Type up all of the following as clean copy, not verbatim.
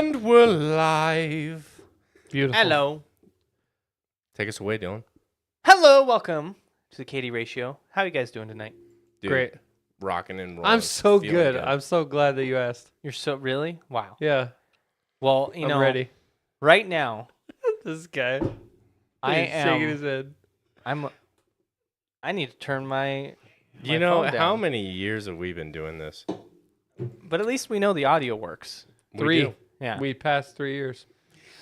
And we're live. Beautiful. Hello. Take us away, Dylan. Hello, welcome to the Katie Ratio. How are you guys doing tonight? Dude, Great. Rocking and rolling. I'm so Feeling good. I'm so glad that you asked. You're so really? Wow. Yeah, Well, I'm ready. right now This guy. I He's shaking am his head. I need to turn my You know, phone how down. many years have we been doing this? But at least we know the audio works. We 3. do. Yeah. We passed 3 years.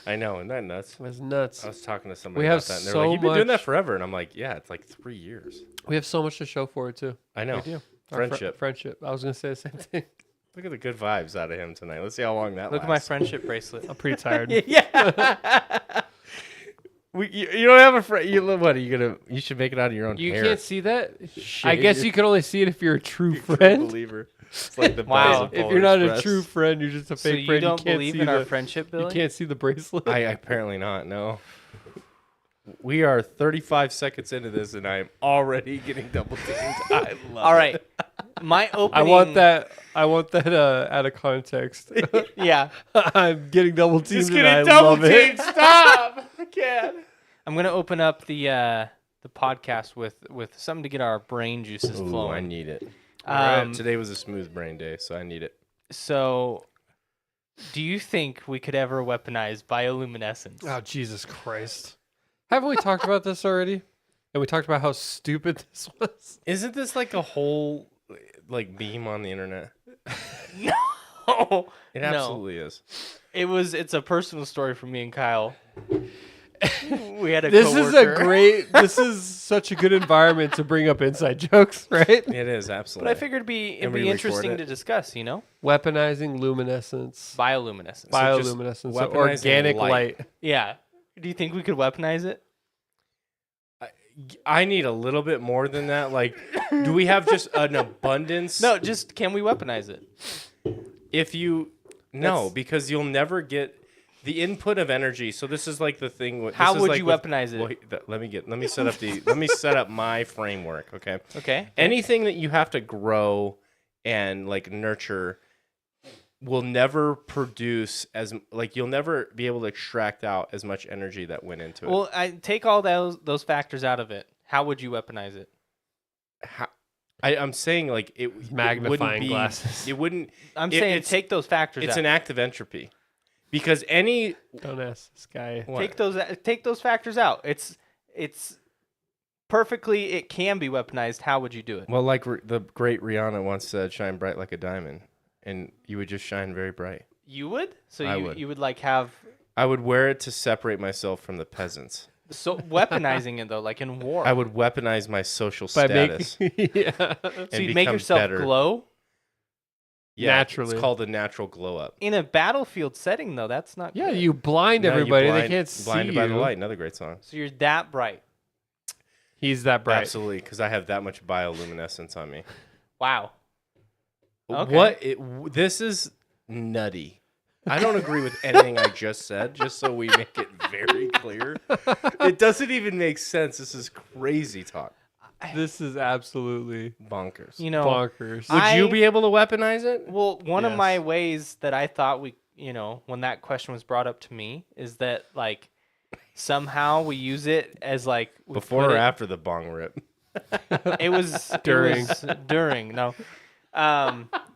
I know, isn't that nuts? That's nuts. I was talking to somebody We about have that, and they're so like, you've been doing that much- forever. And I'm like, yeah, it's like 3 years. We have so much to show for it too. I know. We do. Our Friendship. friendship. I was gonna say the same thing. Look at the good vibes out of him tonight. Let's see how long that Look at my lasts. friendship bracelet. I'm pretty tired. Yeah. You don't have a friend. What are you gonna? You should make it out of your own You hair. can't see that. I Shit, guess you're- you can only see it if you're a true you're a true friend. believer. It's like the Wow. bells of If you're not Polar a Express. true friend, you're just a So fake you friend. don't can't believe see in our the- friendship, You Billy? can't see the bracelet. I apparently not. No. We are 35 seconds into this, and I'm already getting double teamed. I love All it. right. My opening I want that. Out of context. Yeah. I'm getting double teamed. Just and I getting double love it. teamed. Stop. I can't. I'm going to open up the podcast with something to get our brain juices Ooh, I flowing. need it. Um, Today was a smooth brain day, so I need it. So, do you think we could ever weaponize bioluminescence? Oh, Jesus Christ. Haven't we talked about this already? And we talked about how stupid this was? Isn't this like a whole like meme on the internet? No. It No. absolutely is. It's a personal story for me and Kyle. We had a This is a coworker. this is such a good environment to bring up inside jokes, right? It is But absolutely. I figured it'd And we be record interesting it. to discuss, Weaponizing luminescence. bioluminescence. just Bioluminescence. So weaponizing organic light. light. Yeah. Do you think we could weaponize it? I need a little bit more than that. Like, do we have just an abundance? No, just can we weaponize it? If you no, That's- because you'll never get the input of energy. So this is like the thing. How this is would like you with- weaponize it? Well, let me set up let me set up my framework. Okay. Okay. Anything that you have to grow and like nurture will never produce you'll never be able to extract out as much energy that went into it. Well, I take all those factors out of it. How would you weaponize it? I'm saying like it Magnifying wouldn't be, glasses. It wouldn't. I'm It- saying it's- take those factors It's out. an act of entropy, because any Don't ask this guy. Take those factors out. It's perfectly. It can be weaponized. How would you do it? Well, like the great Rihanna once said, "Shine bright like a diamond," and you would just shine very bright. You would. So I you would. you would like have I would wear it to separate myself from the peasants. so weaponizing it though, like in war. I would weaponize my social By status. yeah. so and you'd make become yourself better. glow Yeah, Naturally. It's called a natural glow up. in a battlefield setting though. That's not. Yeah, good. you blind No, you everybody. blind- They can't see Blinded you. by the Light, another great song. So you're that bright. He's that bright. Absolutely, because I have that much bioluminescence on me. Wow. Okay. This is nutty. I don't agree with anything I just said, just so we make it very clear. It doesn't even make sense. This is crazy talk. This is absolutely Bonkers. You know. bonkers. Would I- you be able to weaponize it? Well, one of Yes. my ways that I thought when that question was brought up to me, is that like somehow we use it as like we Before put or it- after the bong rip? It was During. It was during. No,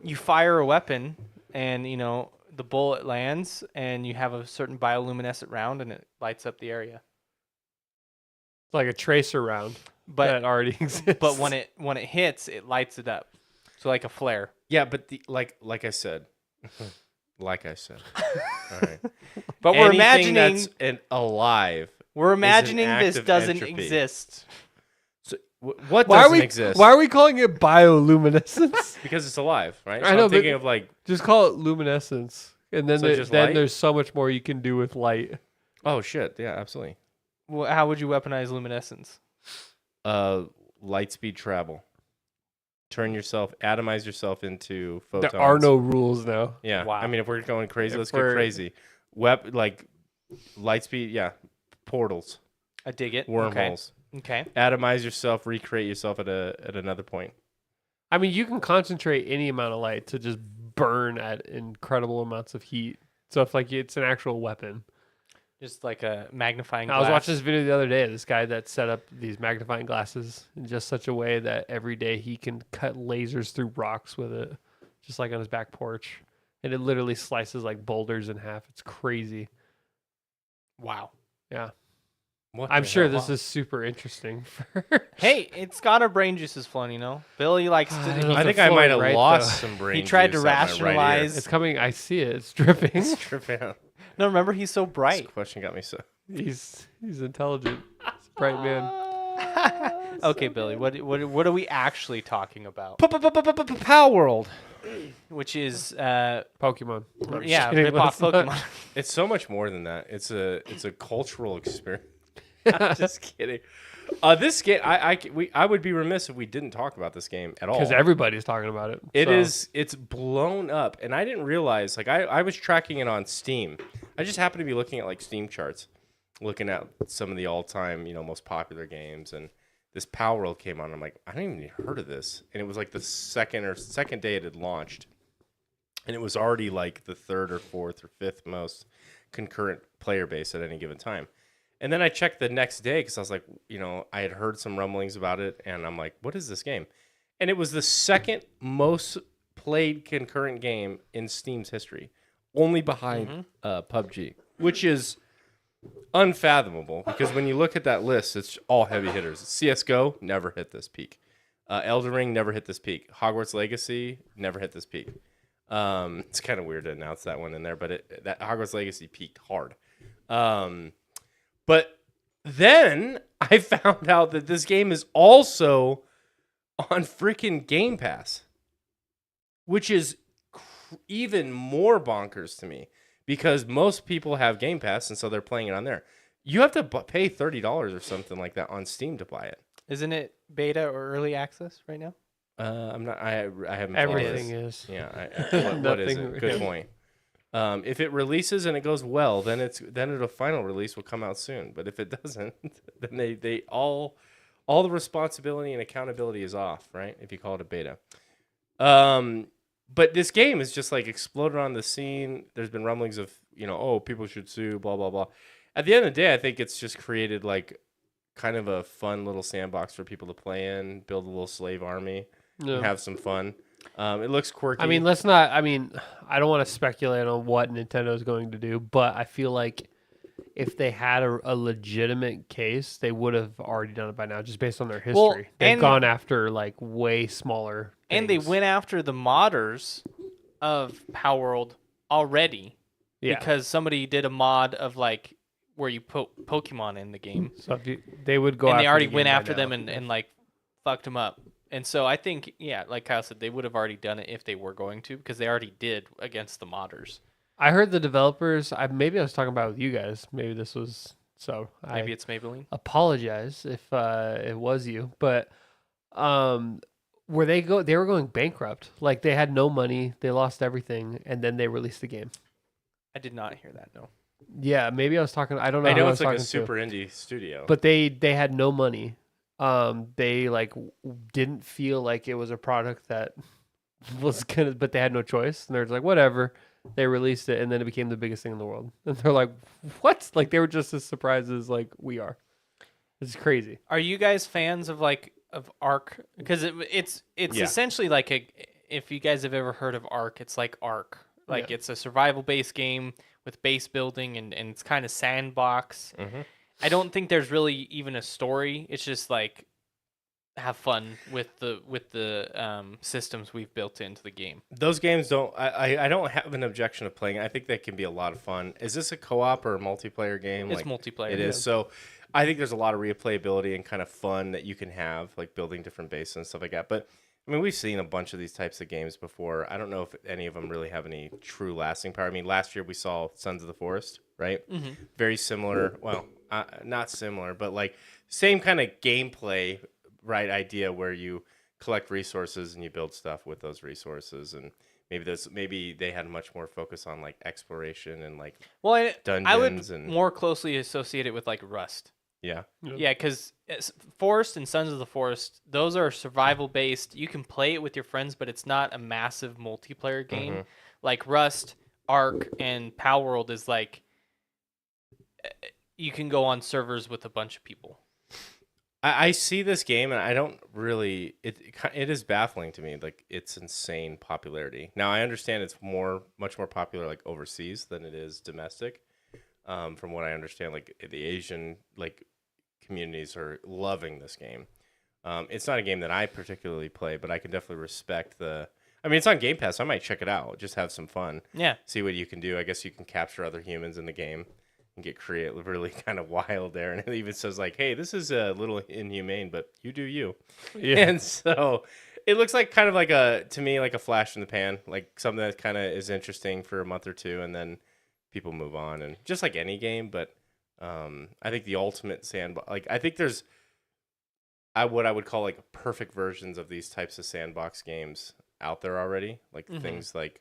you fire a weapon, and the bullet lands, and you have a certain bioluminescent round, and it lights up the area. Like a tracer round But that already exists. but when it hits, it lights it up. So like a flare. Yeah, but like I said. Like I said. All right. But we're Anything imagining that's alive. this act of doesn't entropy. exist. So, what why are doesn't we exist? Why are we calling it bioluminescence? Because it's alive, right? I So know, I'm but- thinking of like, Just call it luminescence, and then So it's just then light? there's so much more you can do with light. oh shit, yeah, absolutely. Well, how would you weaponize luminescence? Light speed travel. Atomize yourself into photons. There are no rules now. Yeah. Wow. I mean, if we're going crazy, If let's go we're- crazy. Like light speed, yeah. Portals, I dig it. wormholes. Okay. Atomize yourself, recreate yourself at another point. I mean, you can concentrate any amount of light to just burn at incredible amounts of heat So if like it's an actual weapon. Just like a magnifying I glass. was watching this video the other day. This guy that set up these magnifying glasses in just such a way that every day he can cut lasers through rocks with it, just like on his back porch, and it literally slices like boulders in half. It's crazy. Wow. Yeah, What I'm the sure hell? this is super interesting. Hey, it's got our brain juices flowing, you know. Billy likes I don't to. know. I think They're I might flowing have right, lost though. some brain. He tried to juice out my right ear. rationalize. It's coming. I see it. It's dripping. It's dripping out. No, remember he's so This bright. question got me so. He's intelligent. He's a bright man. Okay, Billy. What are we actually talking about? PALWORLD. Which is Pokemon. No, I'm just yeah, kidding, rip but off it's not. Pokemon. It's so much more than that. It's a cultural experience. I'm just kidding. This game, I would be remiss if we didn't talk about this game at all. Because everybody's talking about it. It's blown up, and I didn't realize. Like I was tracking it on Steam. I just happened to be looking at like Steam charts, looking at some of the all-time most popular games, and this PALWORLD came on. I'm like, I didn't even heard of this, and it was like the second day it had launched, and it was already like the third or fourth or fifth most concurrent player base at any given time. And then I checked the next day because I was like, I had heard some rumblings about it, and I'm like, what is this game? And it was the second most played concurrent game in Steam's history, only behind PUBG, which is unfathomable because when you look at that list, it's all heavy hitters. CSGO never hit this peak. Elden Ring never hit this peak. Hogwarts Legacy never hit this peak. It's kind of weird to announce that one in there, but that Hogwarts Legacy peaked hard. But then I found out that this game is also on freaking Game Pass, which is even more bonkers to me because most people have Game Pass, and so they're playing it on there. You have to pay $30 or something like that on Steam to buy it. Isn't it beta or early access right now? I'm not. I haven't. Everything followed is. this. Yeah. What is Nothing- it? Good point. If it releases and it goes well, then a final release will come out soon. But if it doesn't, then they all the responsibility and accountability is off, right? If you call it a beta. But this game is just like exploded on the scene. There's been rumblings of people should sue, blah blah blah. At the end of the day, I think it's just created like kind of a fun little sandbox for people to play in, build a little slave army, No. and have some fun. It looks quirky. I mean, let's not. I mean, I don't want to speculate on what Nintendo is going to do, but I feel like if they had a legitimate case, they would have already done it by now, just based on their history. Well, They've and- gone after like way smaller. And they things. went after the modders of PALWORLD already Yeah. because somebody did a mod of like where you put Pokemon in the game. So they would go. And after they already the went game by after them now. and like fucked them up. And so I think, yeah, like Kyle said, they would have already done it if they were going to because they already did against the modders. I heard the developers. Maybe I was talking about it with you guys. Maybe this was so. Maybe it's Maybelline. Apologize if it was you, but where they were going bankrupt. Like they had no money, they lost everything, and then they released the game. I did not hear that, no. Yeah, maybe I was talking. I don't know. I who know I it's was like a talking super indie studio. but they had no money. They like didn't feel like it was a product that was gonna, but they had no choice, and they're just like, whatever. They released it, and then it became the biggest thing in the world. And they're like, what? Like they were just as surprised as like we are. It's crazy. Are you guys fans of Ark? Because it's Yeah. essentially like if you guys have ever heard of Ark, it's like Ark. Like Yeah. it's a survival based game with base building and it's kind of sandbox. Mhm. I don't think there's really even a story. It's just like have fun with the systems we've built into the game. Those games don't. I don't have an objection of playing. I think they can be a lot of fun. Is this a co-op or a multiplayer game? It's multiplayer. It is. So I think there's a lot of replayability and kind of fun that you can have, like building different bases and stuff like that. But I mean, we've seen a bunch of these types of games before. I don't know if any of them really have any true lasting power. I mean, last year we saw Sons of the Forest, right? Mm-hmm. Very similar. Well, not similar, but like same kind of gameplay, right? Idea where you collect resources and you build stuff with those resources, and maybe they had much more focus on like exploration and like Well, I would dungeons and more closely associate it with like Rust. yeah. Yeah, because Forest and Sons of the Forest, those are survival based. You can play it with your friends, but it's not a massive multiplayer game. Mhm. Like Rust, Ark and PALWORLD is like you can go on servers with a bunch of people. I see this game and I don't really. It is baffling to me. Like it's insane popularity. Now I understand it's much more popular like overseas than it is domestic. From what I understand, like the Asian like communities are loving this game. It's not a game that I particularly play, but I can definitely respect the. I mean, it's on Game Pass. So I might check it out. Just have some fun. Yeah. See what you can do. I guess you can capture other humans in the game and get creative, really kind of wild there. And it even says like, "Hey, this is a little inhumane, but you do you." Yeah. And so it looks like kind of like to me like a flash in the pan, like something that kind of is interesting for a month or two, and then people move on, and just like any game. But I think the ultimate sandbox, like I think there's what I would call like perfect versions of these types of sandbox games out there already, like things like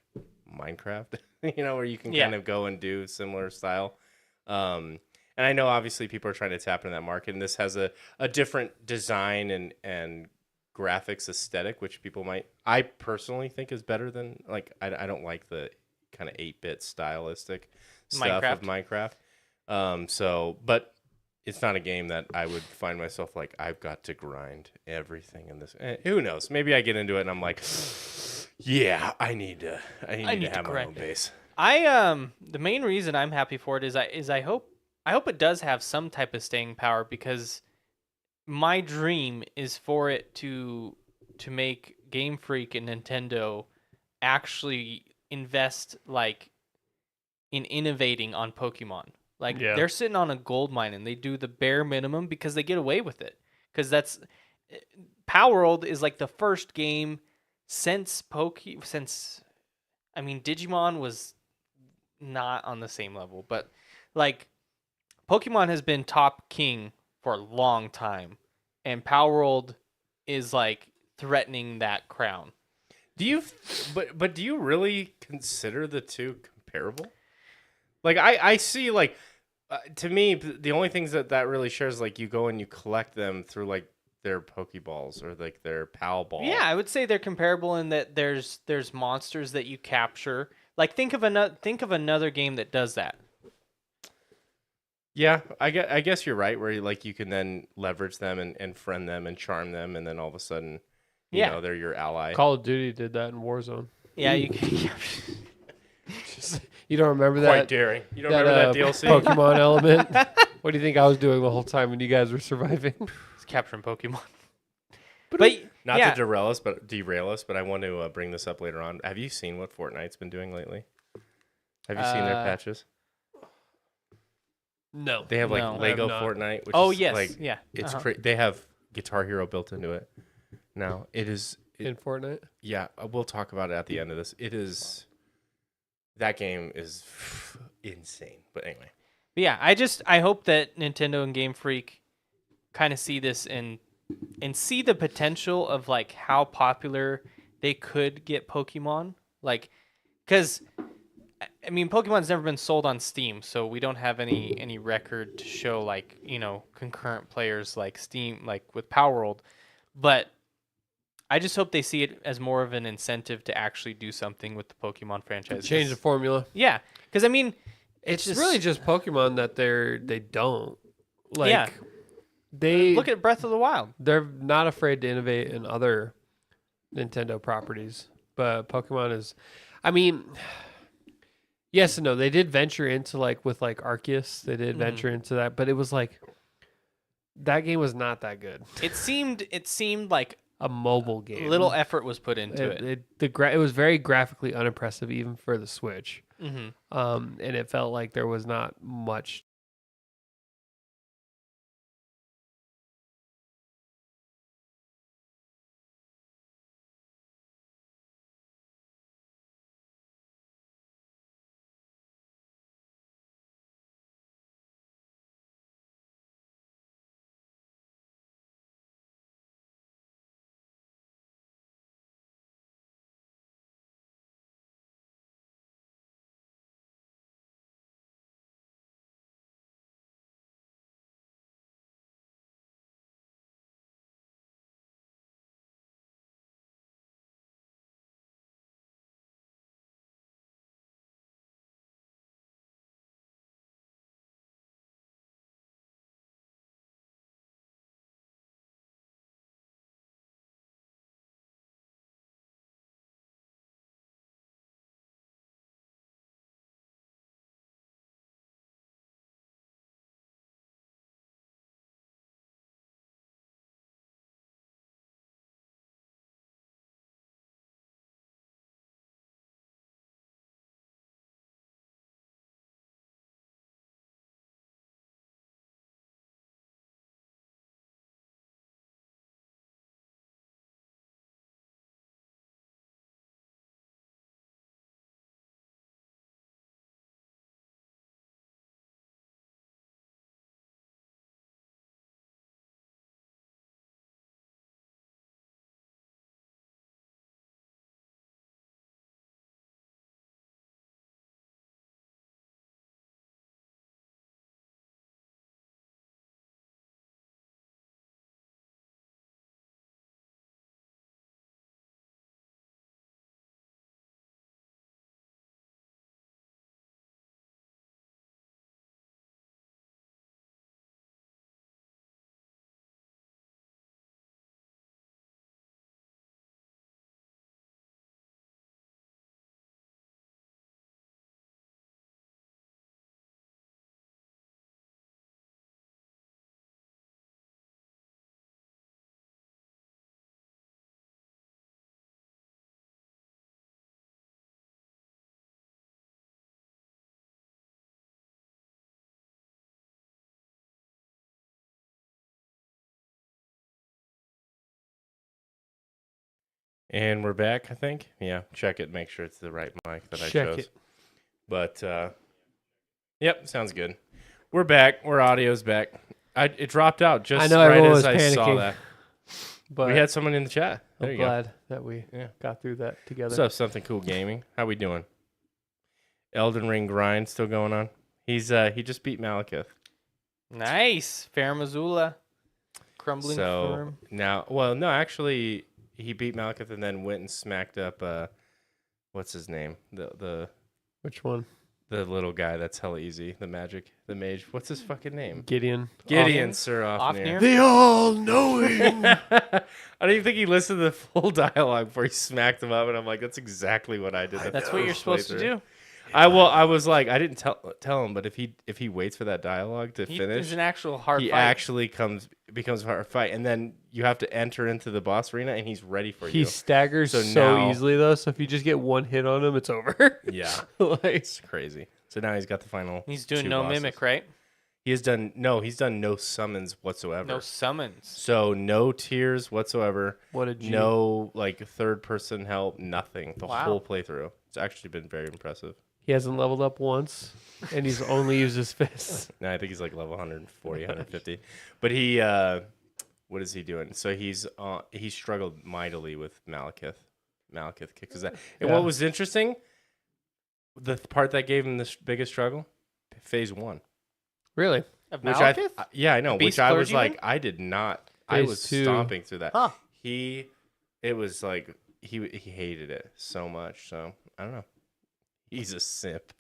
Minecraft, where you can kind of go and do similar style. And I know obviously people are trying to tap into that market, and this has a different design and graphics aesthetic, which I personally think is better than like I don't like the kind of 8-bit stylistic stuff of Minecraft. But it's not a game that I would find myself like, I've got to grind everything in this. Who knows? Maybe I get into it and I'm like, yeah, I need to have my own base. The main reason I'm happy for it is I hope it does have some type of staying power, because my dream is for it to make Game Freak and Nintendo actually invest like in innovating on Pokemon. Like they're sitting on a gold mine and they do the bare minimum because they get away with it. Because PALWORLD is like the first game since Digimon was not on the same level, but like Pokemon has been top king for a long time, and PALWORLD is like threatening that crown. Do you really consider the two comparable? Like I see like to me the only things that really shares like you go and you collect them through like their Pokeballs or like their Pal Ball. Yeah, I would say they're comparable in that there's monsters that you capture. Like think of another game that does that. Yeah, I guess you're right. Where you can then leverage them and friend them and charm them, and then all of a sudden, you know, they're your ally. Call of Duty did that in Warzone. Yeah, you can. You don't remember that? Quite daring. You don't remember that DLC? Pokemon element? What do you think I was doing the whole time when you guys were surviving? It's capturing Pokemon. But not to derail us, but I want to bring this up later on. Have you seen what Fortnite's been doing lately? Have you seen their patches? No. They have like Lego Fortnite, which is like it's they have Guitar Hero built into it. Now it is in Fortnite. Yeah, we'll talk about it at the end of this. That game is insane. But anyway. But yeah, I hope that Nintendo and Game Freak kind of see this and see the potential of like how popular they could get Pokemon. Like, because I mean, Pokemon's never been sold on Steam, so we don't have any record to show like, you know, concurrent players like Steam, like with PALWORLD. But I just hope they see it as more of an incentive to actually do something with the Pokemon franchise. Change the formula. Yeah, because I mean, it's really just Pokemon that they don't like. They look at Breath of the Wild. They're not afraid to innovate in other Nintendo properties, but Pokemon is. I mean, yes and no. They did venture into with Arceus. They did venture into that, but it was like that game was not that good. It seemed like a mobile game. Little effort was put into it. It was very graphically unimpressive, even for the Switch. Mm-hmm. And it felt like there was not much And we're back, I think. Yeah, check it. Make sure it's the right mic that I Check chose. it. But, yep, sounds good. We're back. Our audio's back. It dropped out just I know right everyone as was I saw panicking, that. But We had someone in the chat. There I'm you go. glad that we Yeah. got through that together. What's up, Something Cool Gaming? How we doing? Elden Ring grind still going on? He just beat Malekith. Nice. Fair Missoula. Crumbling So firm. now, well, no, actually, he beat Malekith and then went and smacked up. What's his name? The Which one? little guy that's hella easy. The mage. What's his fucking name? Gideon. Gideon Sir Ofnir. The all-knowing. I don't even think he listened to the full dialogue before he smacked him up, and I'm like, that's exactly what I did. That's what you're supposed to do. I was like, I didn't tell him, but if he waits for that dialogue to finish, It's an actual hard he fight. actually becomes a hard fight, and then you have to enter into the boss arena, and he's ready for He you. staggers So so now- easily though. So if you just get one hit on him, it's over. Yeah, Like, it's crazy. So now he's got the final. He's doing 2 no bosses. mimic, right? He's done no summons whatsoever. No summons. So no tears whatsoever. what a G. No like third person help. Nothing. The Wow. whole playthrough. It's actually been very impressive. He hasn't leveled up once, and he's only used his fists. No, I think he's like level 140, 150. But he, what is he doing? So he struggled mightily with Malekith. Malekith kicks his ass. And Yeah. what was interesting, the part that gave him the biggest struggle, phase 1. Really? Of Which Malekith? yeah, I know. The which beast I was clergyman? like, I did not. I Phase was 2. stomping through that. Huh. It was like he hated it so much. So I don't know. He's a simp.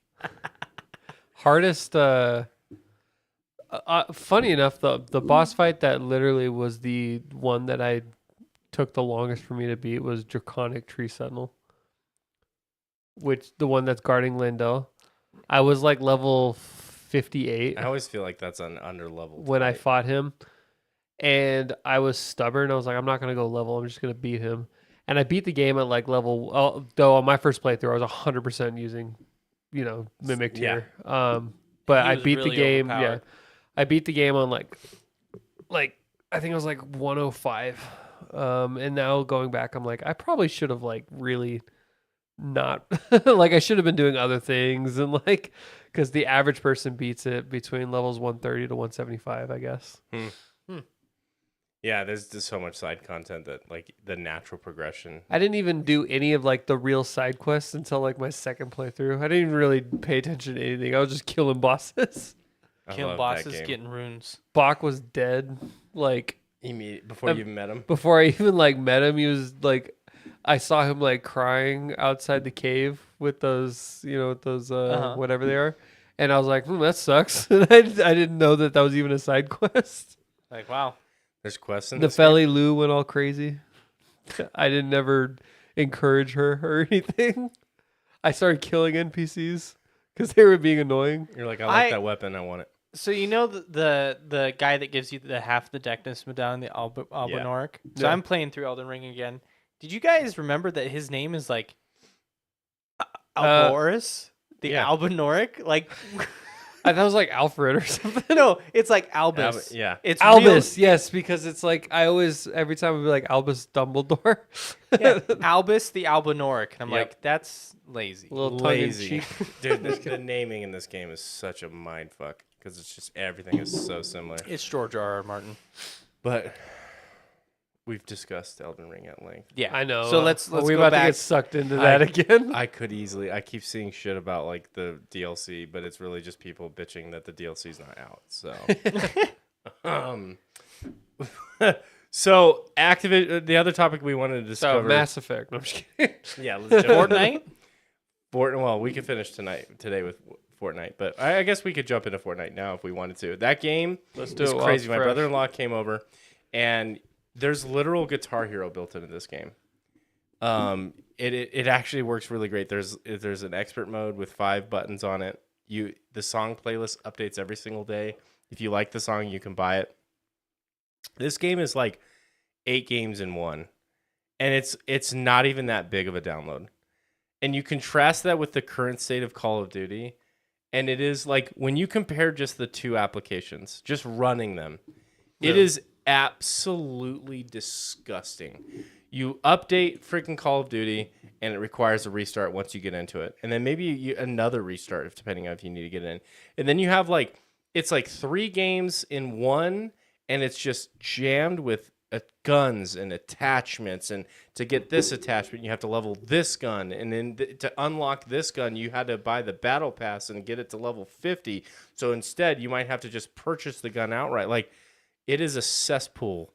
Hardest. Funny enough, the boss fight that literally was the one that I took the longest for me to beat was Draconic Tree Sentinel, which the one that's guarding Lindell. I was like level 58 I always feel like that's an under level. when I fought him, and I was stubborn. I was like, I'm not gonna go level. I'm just gonna beat him, and I beat the game at like level. Though on my first playthrough, I was 100% using, mimic tier. But He I was beat really the game. Yeah, overpowered. I beat the game on like I think it was like 105. And now going back, I'm like, I probably should have like really not like I should have been doing other things, and like because the average person beats it between levels 130 to 175, I guess. Yeah, there's just so much side content that like the natural progression. I didn't even do any of like the real side quests until like my second playthrough. I didn't even really pay attention to anything. I was just killing bosses. I Killing love that bosses, game. getting runes. Bach was dead. Like Before you even met him. before I even like met him, he was like, I saw him like crying outside the cave with those, whatever they are, and I was like, that sucks. And I didn't know that was even a side quest. Like, wow. There's quests in The this game? Felly Lou went all crazy. I didn't never encourage her or anything. I started killing NPCs because they were being annoying. You're like, I like I- that weapon. I want it. So you know the guy that gives you the half the deckness medallion, the Albinoric? So Yeah. I'm playing through Elden Ring again. Did you guys remember that his name is like Alboris? The yeah. Albinoric? Like I thought it was like Alfred or something. no, it's like Albus. Yeah. It's Albus, yes, because it's like I always every time I'd be like Albus Dumbledore. Yeah, Albus the Albinoric. And I'm Yep. like, that's lazy. A little Lazy. tongue-in-cheek. Dude, the naming in this game is such a mind fuck because it's just everything is so similar. It's George R.R. Martin. But we've discussed Elden Ring at length. Yeah, I know. So let's Are we go about back. to get sucked into that again? I keep seeing shit about like the DLC, but it's really just people bitching that the DLC's not out. So, so Activision. The other topic we wanted to So discover. Mass Effect. No, I'm just kidding. Yeah, let's jump into Fortnite? Well, we could finish today with Fortnite, but I guess we could jump into Fortnite now if we wanted to. That game Let's do is it while crazy. it's My fresh. brother-in-law came over, and there's literal Guitar Hero built into this game. It actually works really great. There's an expert mode with 5 buttons on it. The song playlist updates every single day. If you like the song, you can buy it. This game is like 8 games in one, and it's not even that big of a download. And you contrast that with the current state of Call of Duty, and it is like when you compare just the 2 applications, just running them, it is absolutely disgusting. You update freaking Call of Duty, and it requires a restart once you get into it, and then maybe another restart depending on if you need to get in, and then you have like it's like 3 games in one, and it's just jammed with guns and attachments, and to get this attachment you have to level this gun, and then to unlock this gun you had to buy the battle pass and get it to level 50. So instead you might have to just purchase the gun outright. Like, it is a cesspool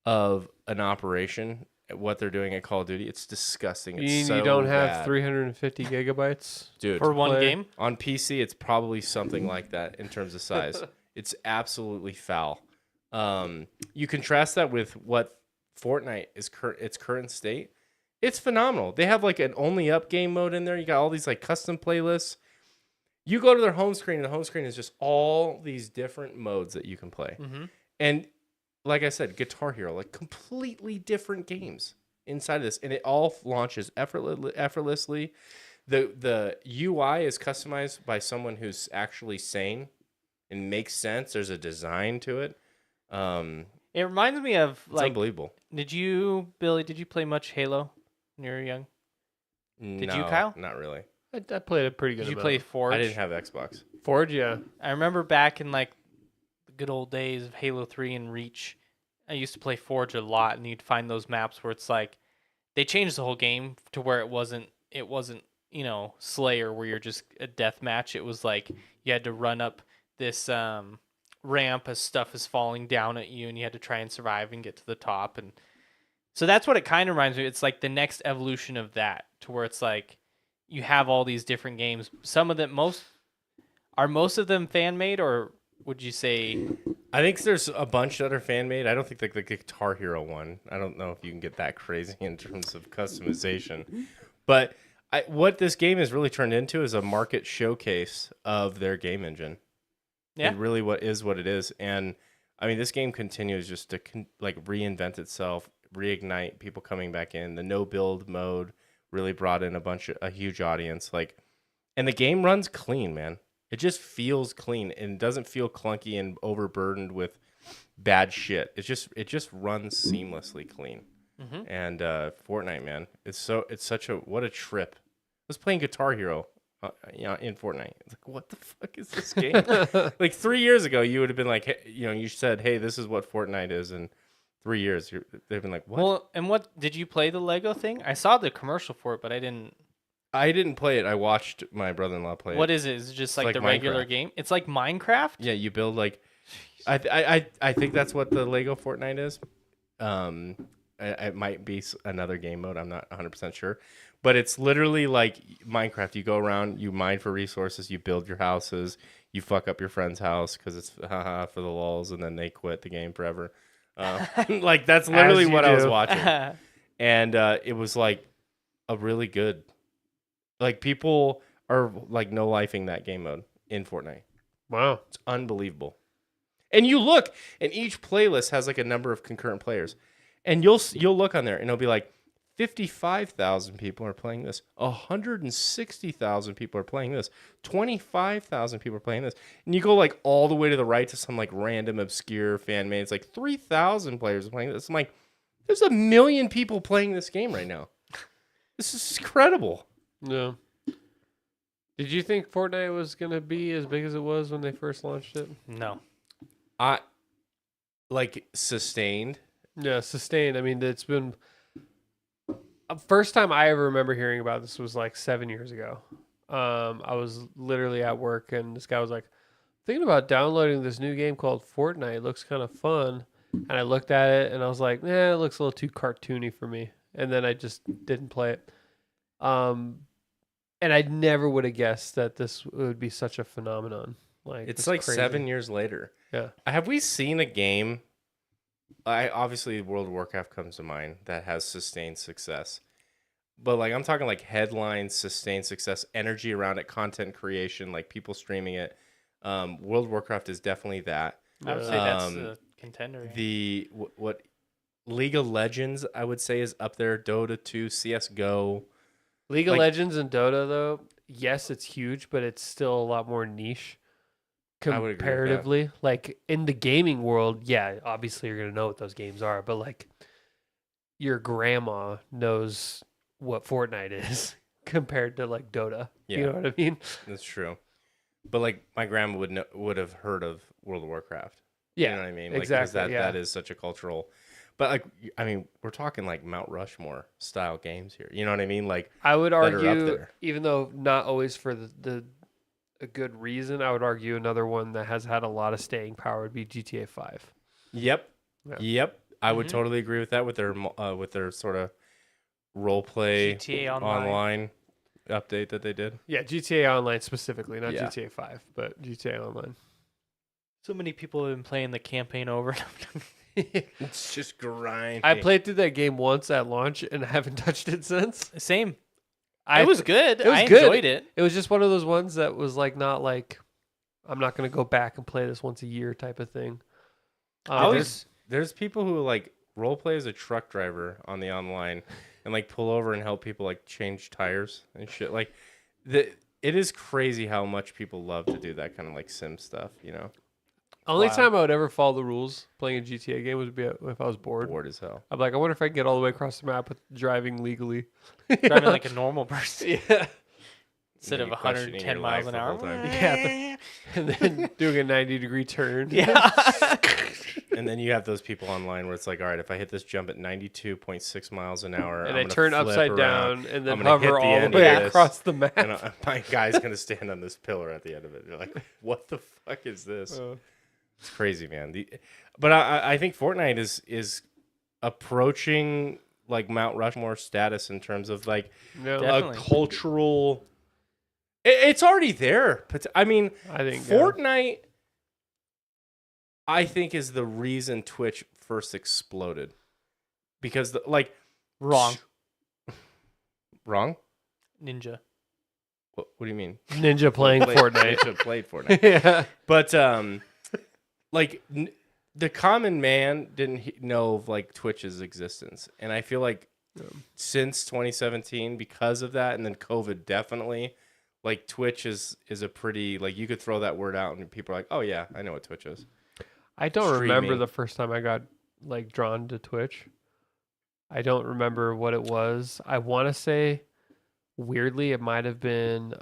of an operation what they're doing at Call of Duty. It's disgusting. It's You don't have bad. 350 gigabytes? Dude, for one play. game. on PC it's probably something like that in terms of size. It's absolutely foul. You contrast that with what Fortnite is its current state. It's phenomenal. They have like an only up game mode in there. You got all these like custom playlists. You go to their home screen, and the home screen is just all these different modes that you can play. Mm-hmm. And like I said, Guitar Hero, like completely different games inside of this, and it all launches effortlessly. The UI is customized by someone who's actually sane and makes sense. There's a design to it. It reminds me of It's like. unbelievable. Billy? Did you play much Halo when you were young? Did you, No, Kyle? Not really. I played a pretty good Did you amount. play Forge? I didn't have Xbox. Forge? Yeah. I remember back in like the good old days of Halo 3 and Reach, I used to play Forge a lot, and you'd find those maps where it's like they changed the whole game to where it wasn't Slayer where you're just a death match. It was like you had to run up this ramp as stuff is falling down at you, and you had to try and survive and get to the top. And so that's what it kind of reminds me. It's like the next evolution of that, to where it's like you have all these different games. Some of them, most of them fan made, or would you say? I think there's a bunch that are fan made. I don't think like the Guitar Hero one. I don't know if you can get that crazy in terms of customization. But what this game has really turned into is a market showcase of their game engine. Yeah. It really what it is. And I mean, this game continues just to reinvent itself, reignite people coming back in. The no build mode really brought in a huge audience. And the game runs clean, man. It just feels clean and doesn't feel clunky and overburdened with bad shit. It just runs seamlessly clean. Mm-hmm. And Fortnite, man, what a trip. I was playing Guitar Hero, in Fortnite. It's like, what the fuck is this game? Like 3 years ago, you would have been like, hey, you said, hey, this is what Fortnite is, and 3 years, they've been like, what? Well, and what did you play the Lego thing? I saw the commercial for it, but I didn't. I didn't play it. I watched my brother-in-law play it. What is it? Is it just like like the regular Minecraft. game? It's like Minecraft. Yeah, you build I think that's what the Lego Fortnite is. It might be another game mode. I'm not 100% sure, but it's literally like Minecraft. You go around, you mine for resources, you build your houses, you fuck up your friend's house because it's haha for the lulz, and then they quit the game forever. Like that's literally you what I was do. watching, and it was like a really good. Like people are like no lifing that game mode in Fortnite. Wow. It's unbelievable. And you look, and each playlist has like a number of concurrent players. And you'll look on there, and it'll be like 55,000 people are playing this, 160,000 people are playing this, 25,000 people are playing this. And you go like all the way to the right to some like random obscure fan made. It's like 3,000 players are playing this. I'm like, there's 1 million people playing this game right now. This is incredible. No. Did you think Fortnite was going to be as big as it was when they first launched it? No. Sustained. Yeah, sustained. I mean, it's been... First time I ever remember hearing about this was like 7 years ago. I was literally at work, and this guy was like, thinking about downloading this new game called Fortnite. It looks kind of fun. And I looked at it, and I was like, it looks a little too cartoony for me. And then I just didn't play it. And I never would have guessed that this would be such a phenomenon. It's like crazy. 7 years later. Yeah. Have we seen a game? Obviously World of Warcraft comes to mind that has sustained success. But I'm talking like headlines, sustained success, energy around it, content creation, like people streaming it. World of Warcraft is definitely that. I would say that's the contender. The what League of Legends, I would say, is up there. Dota 2, CSGO. League of Legends and Dota, though, yes, it's huge, but it's still a lot more niche I would agree with that. comparatively. Like in the gaming world, yeah, obviously you're gonna know what those games are, but like your grandma knows what Fortnite is compared to like Dota. Yeah. You know what I mean? That's true. But like my grandma would have heard of World of Warcraft. Yeah, You know what I mean? Like, 'cause exactly. that is such a cultural. But like, I mean, we're talking like Mount Rushmore style games here. You know what I mean? Like, I would that are up argue, there. even though not always for a good reason, I would argue another one that has had a lot of staying power would be GTA 5. Yep. Yeah. Yep. I would Mhm. totally agree with that with their sort of role play GTA online update that they did. Yeah, GTA Online specifically, not Yeah. GTA 5, but GTA Online. So many people have been playing the campaign over. It's just grinding. I played through that game once at launch and I haven't touched it since. Same. I It was good. it was I good. enjoyed it. It was just one of those ones that was like not like I'm not gonna go back and play this once a year type of thing. There's people who like role play as a truck driver on the online and like pull over and help people like change tires and shit. Like it is crazy how much people love to do that kind of like sim stuff, you know. only Wow. time I would ever follow the rules playing a GTA game would be if I was bored. Bored as hell. I'm like, I wonder if I can get all the way across the map with driving legally. Driving like a normal person yeah, instead of You're questioning 110 your miles life an the hour. whole time. Yeah, and then doing a 90-degree turn. Yeah. And then you have those people online where it's like, all right, if I hit this jump at 92.6 miles an hour, And I'm I gonna turn flip upside around, down and then I'm gonna hit hover the all the end of way this, across the map. and my guy's gonna stand on this pillar at the end of it. You're like, what the fuck is this? It's crazy, man. But I think Fortnite is approaching like Mount Rushmore status in terms of like No, Definitely. a cultural. It's already there. But I mean, I think Fortnite, I think, is the reason Twitch first exploded because Wrong. Wrong. Ninja. What do you mean? Ninja playing Fortnite. Ninja played Fortnite. Yeah. But like the common man didn't know of like Twitch's existence, and I feel like since 2017, because of that, and then COVID, definitely, like Twitch is a pretty like you could throw that word out, and people are like, oh yeah, I know what Twitch is. I don't remember Streaming. the first time I got like drawn to Twitch. I don't remember what it was. I want to say weirdly it might have been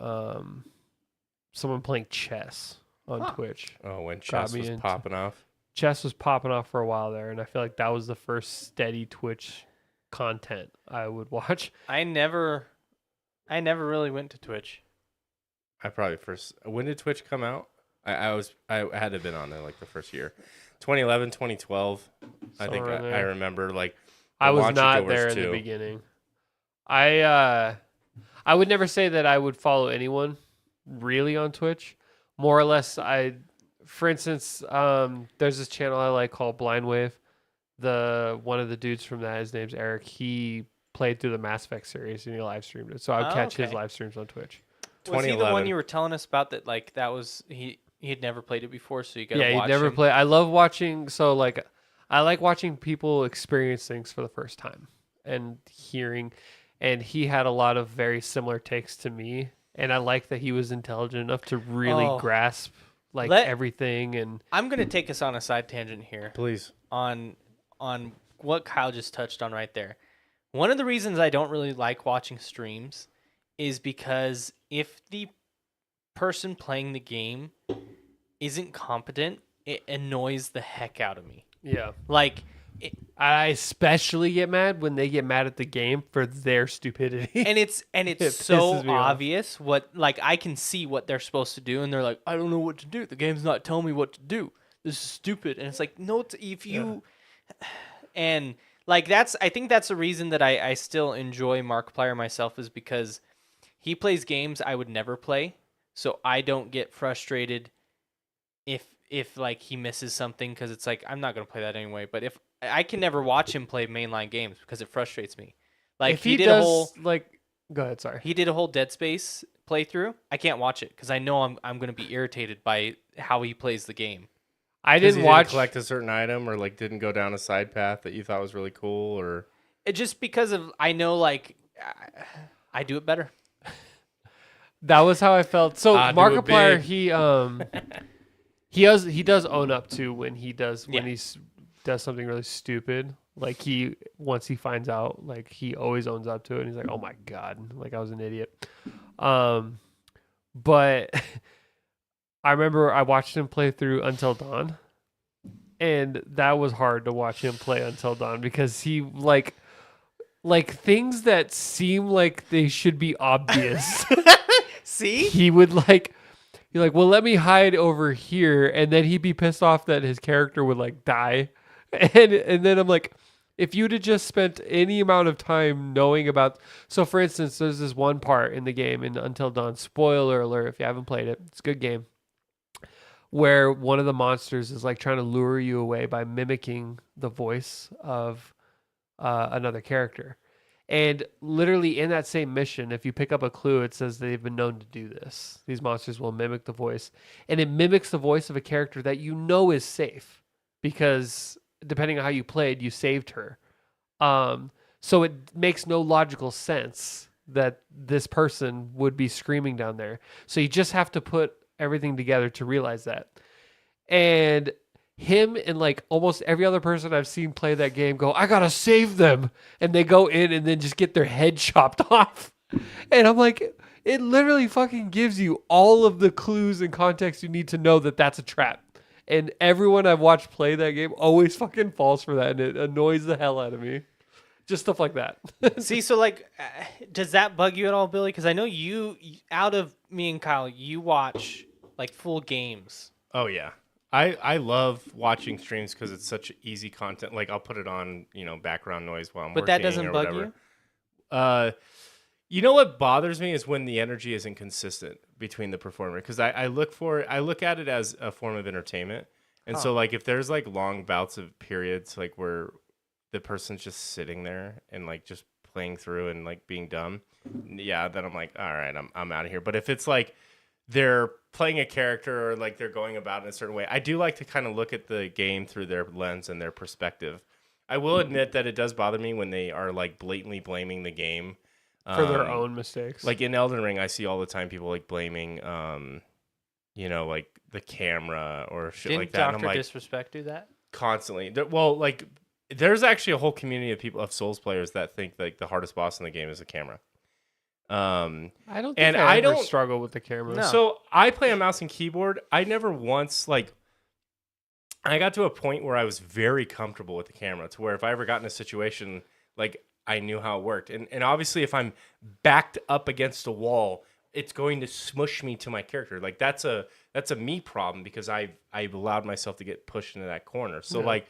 someone playing chess on Twitch. Oh, when Got chess me was into- popping off. Chess was popping off for a while there, and I feel like that was the first steady Twitch content I would watch. I never really went to Twitch. I probably first. When did Twitch come out? I had to have been on there like the first year, 2011, 2012. I think Somewhere in I there. remember like. I the was launch not goers there in too. the beginning. I would never say that I would follow anyone really on Twitch. More or less, for instance, there's this channel I like called Blind Wave. One of the dudes from that, his name's Eric. He played through the Mass Effect series and he live streamed it. So I would Oh, catch his okay. live streams on Twitch. Was he the 2011. one you were telling us about that? Like that was he had never played it before, so you got to Yeah, watch he'd never him. play. I love watching. So like, I like watching people experience things for the first time and hearing. And he had a lot of very similar takes to me, and I like that he was intelligent enough to really Oh. grasp like Let- everything. And I'm gonna take us on a side tangent here Please. on what Kyle just touched on right there. One of the reasons I don't really like watching streams is because if the person playing the game isn't competent, it annoys the heck out of me. yeah, Like, I especially get mad when they get mad at the game for their stupidity. and it's It so pisses me off. obvious what, like, I can see what they're supposed to do, and they're like, I don't know what to do. The game's not telling me what to do. This is stupid. And it's like, no, if you, and like I think that's the reason that I still enjoy Markiplier myself, is because he plays games I would never play, so I don't get frustrated if like he misses something, because it's like I'm not gonna play that anyway. But if I can never watch him play mainline games because it frustrates me. Like if he did does, a whole go ahead, sorry. he did a whole Dead Space playthrough. I can't watch it because I know I'm gonna be irritated by how he plays the game. I 'Cause didn't you watch. collect a certain item, or like didn't go down a side path that you thought was really cool, or It just because of I know like I do it better. That was how I felt. So I do it Markiplier, big. he does own up to when he does Yeah. does something really stupid. Like once he finds out, like he always owns up to it. And he's like, "Oh my god, like I was an idiot." But I remember I watched him play through Until Dawn, and that was hard to watch him play Until Dawn because he like things that seem like they should be obvious. See? He would you're like, well, let me hide over here, and then he'd be pissed off that his character would like die, and then I'm like, if you'd have just spent any amount of time knowing about, so for instance, there's this one part in the game in Until Dawn, spoiler alert if you haven't played it, it's a good game, where one of the monsters is like trying to lure you away by mimicking the voice of another character. And literally in that same mission, if you pick up a clue, it says they've been known to do this. These monsters will mimic the voice. And it mimics the voice of a character that you know is safe because depending on how you played, you saved her. So it makes no logical sense that this person would be screaming down there. So you just have to put everything together to realize that. And him and like almost every other person I've seen play that game go, I gotta save them, and they go in and then just get their head chopped off. And I'm like, it literally fucking gives you all of the clues and context you need to know that that's a trap. And everyone I've watched play that game always fucking falls for that, and it annoys the hell out of me. Just stuff like that. See, so like, does that bug you at all, Billy? Because I know you, out of me and Kyle, you watch like full games. Oh yeah. I love watching streams because it's such easy content. Like I'll put it on, background noise while I'm working. But that doesn't or bug whatever. You know what bothers me is when the energy isn't consistent between the performer. Because I look at it as a form of entertainment. And so like if there's like long bouts of periods like where the person's just sitting there and like just playing through and like being dumb, yeah, then I'm like, all right, I'm out of here. But if it's like they're playing a character or like they're going about in a certain way, I do like to kind of look at the game through their lens and their perspective. I will admit that it does bother me when they are like blatantly blaming the game For their own mistakes. Like in Elden Ring, I see all the time people like blaming, like the camera or shit Didn't like that. And I'm Dr. like, Disrespect do that? constantly. Well, like there's actually a whole community of people, of Souls players, that think like the hardest boss in the game is the camera. I don't think I ever struggle with the camera. No. So I play a mouse and keyboard. I never once I got to a point where I was very comfortable with the camera, to where if I ever got in a situation, like I knew how it worked. And obviously if I'm backed up against a wall, it's going to smush me to my character. Like that's a me problem because I've allowed myself to get pushed into that corner. So like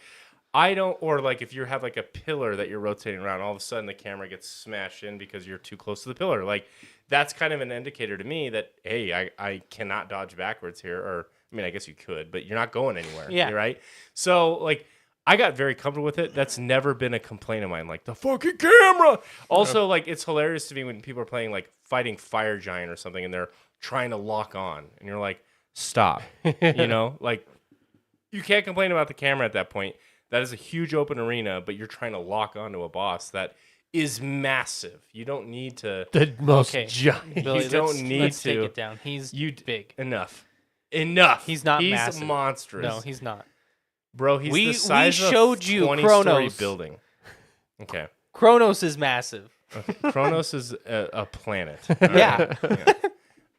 I don't, or like if you have like a pillar that you're rotating around, all of a sudden the camera gets smashed in because you're too close to the pillar. Like that's kind of an indicator to me that, hey, I cannot dodge backwards here. Or, I mean, I guess you could, but you're not going anywhere. Yeah. Right. So like I got very comfortable with it. That's never been a complaint of mine. Like the fucking camera. Also, like it's hilarious to me when people are playing like fighting Fire Giant or something and they're trying to lock on and you're like, stop, like you can't complain about the camera at that point. That is a huge open arena, but you're trying to lock onto a boss that is massive. You don't need to. The most Okay. giant. Billy, You don't let's need take to. it down. He's big. Enough. He's not He's massive. monstrous. No, he's not. Bro, he's the We size showed of you 20-story Kronos. building. Okay. Kronos is massive. Kronos is a planet. Yeah.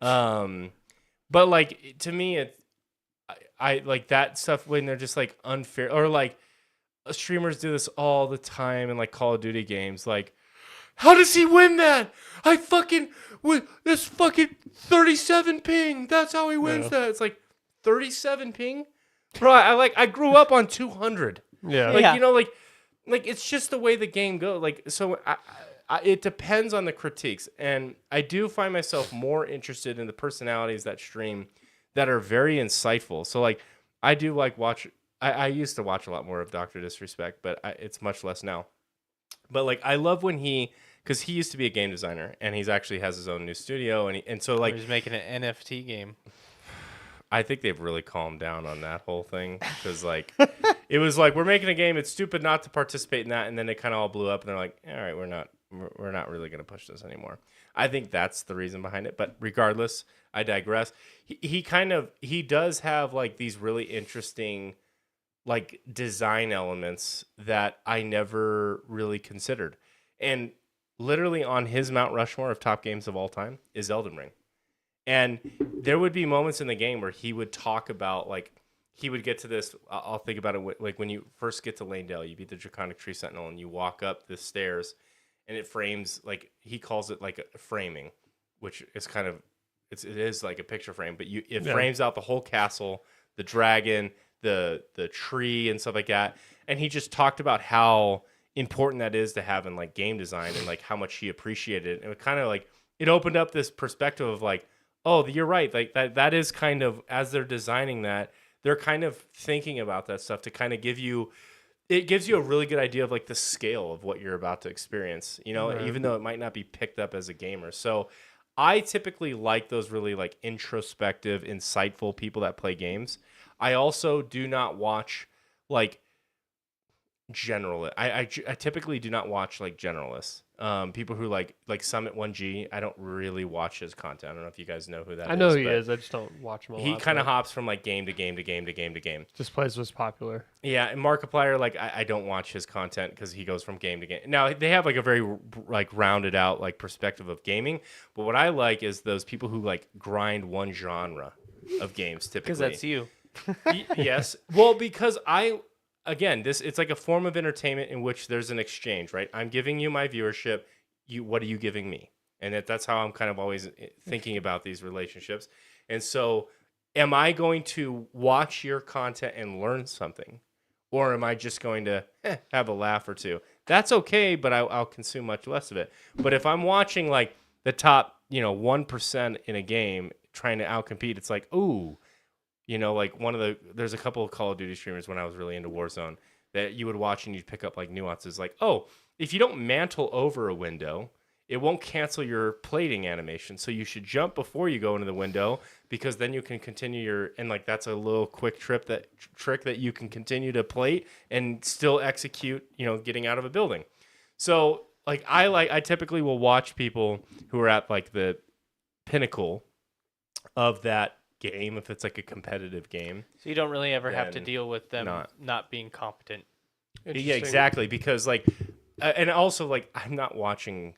But like to me, I like that stuff when they're just like unfair, or like streamers do this all the time in like Call of Duty games. Like, how does he win that? I fucking with this fucking 37 ping. That's how he wins that. It's like 37 ping, bro. I grew up on 200. Yeah. Like Yeah. like it's just the way the game goes. Like so, it depends on the critiques, and I do find myself more interested in the personalities that stream that are very insightful. So like I do like watch. I used to watch a lot more of Dr. Disrespect, but it's much less now. But like I love when because he used to be a game designer, and he's actually has his own new studio, and so like He's making an NFT game. I think they've really calmed down on that whole thing, because like it was like, we're making a game, it's stupid not to participate in that, and then it kind of all blew up, and they're like, all right, we're not really going to push this anymore. I think that's the reason behind it, but regardless, I digress. He does have like these really interesting like design elements that I never really considered. And literally on his Mount Rushmore of top games of all time is Elden Ring. And there would be moments in the game where he would talk about, like, he would get to this. I'll think about it like when you first get to Lanedale, you beat the Draconic Tree Sentinel, and you walk up the stairs, and it frames, like, he calls it like a framing, which is kind of it is like a picture frame, but it frames out the whole castle, the dragon, the tree, and stuff like that. And he just talked about how important that is to have in like game design, and like how much he appreciated it. And it kind of like it opened up this perspective of like, oh, you're right. Like that is kind of, as they're designing that, they're kind of thinking about that stuff to kind of give you, it gives you a really good idea of like the scale of what you're about to experience, you know, even though it might not be picked up as a gamer. So I typically like those really like introspective, insightful people that play games. I also do not watch like I typically do not watch like generalists. People who like Summit 1G, I don't really watch his content. I don't know if you guys know who that is. I know who he is. I just don't watch him a lot. He kind of hops from like game to game to game to game to game. Just plays what's popular. Yeah, and Markiplier, like I don't watch his content because he goes from game to game. Now they have like a very like rounded out like perspective of gaming, but what I like is those people who like grind one genre of games typically. Because that's you. Yes. Well, because again, it's like a form of entertainment in which there's an exchange, right? I'm giving you my viewership. What are you giving me? And that's how I'm kind of always thinking about these relationships. And so, am I going to watch your content and learn something? Or am I just going to have a laugh or two? That's okay, but I'll consume much less of it. But if I'm watching like the top, 1% in a game trying to outcompete, it's like, ooh, like there's a couple of Call of Duty streamers when I was really into Warzone that you would watch and you'd pick up like nuances like, oh, if you don't mantle over a window, it won't cancel your plating animation. So you should jump before you go into the window because then you can continue and like that's a little quick trick that you can continue to plate and still execute, getting out of a building. So like I typically will watch people who are at like the pinnacle of that game if it's like a competitive game. So you don't really ever have to deal with them not being competent. Yeah, exactly. Because like, and also like, I'm not watching.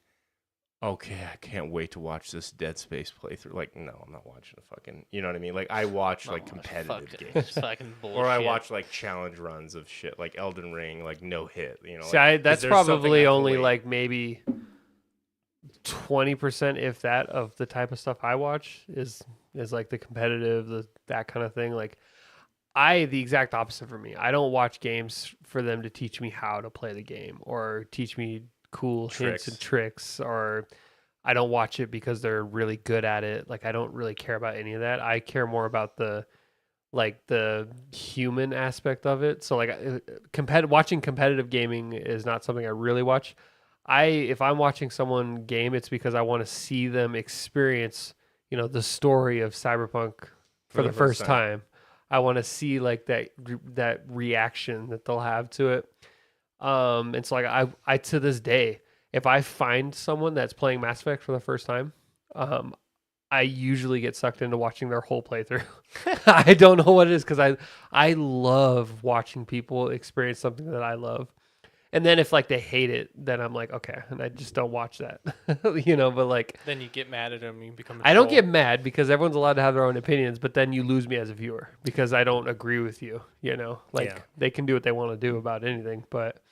Okay, I can't wait to watch this Dead Space playthrough. Like, no, I'm not watching a fucking. You know what I mean? Like, I watch like competitive games, fucking bullshit. or I watch like challenge runs of shit, like Elden Ring, like no hit. See, like, that's probably only like maybe 20%, if that, of the type of stuff I watch is like the competitive, that kind of thing. Like the exact opposite for me. I don't watch games for them to teach me how to play the game or teach me cool hints and tricks, or I don't watch it because they're really good at it. Like I don't really care about any of that. I care more about the human aspect of it. So like watching competitive gaming is not something I really watch. If I'm watching someone game, it's because I want to see them experience, the story of Cyberpunk for the first time. I want to see like that reaction that they'll have to it. And so like I to this day, if I find someone that's playing Mass Effect for the first time, I usually get sucked into watching their whole playthrough. I don't know what it is because I love watching people experience something that I love. And then if like they hate it, then I'm like, okay, and I just don't watch that, but like. Then you get mad at them, you become I don't get mad because everyone's allowed to have their own opinions, but then you lose me as a viewer because I don't agree with you, They can do what they want to do about anything, but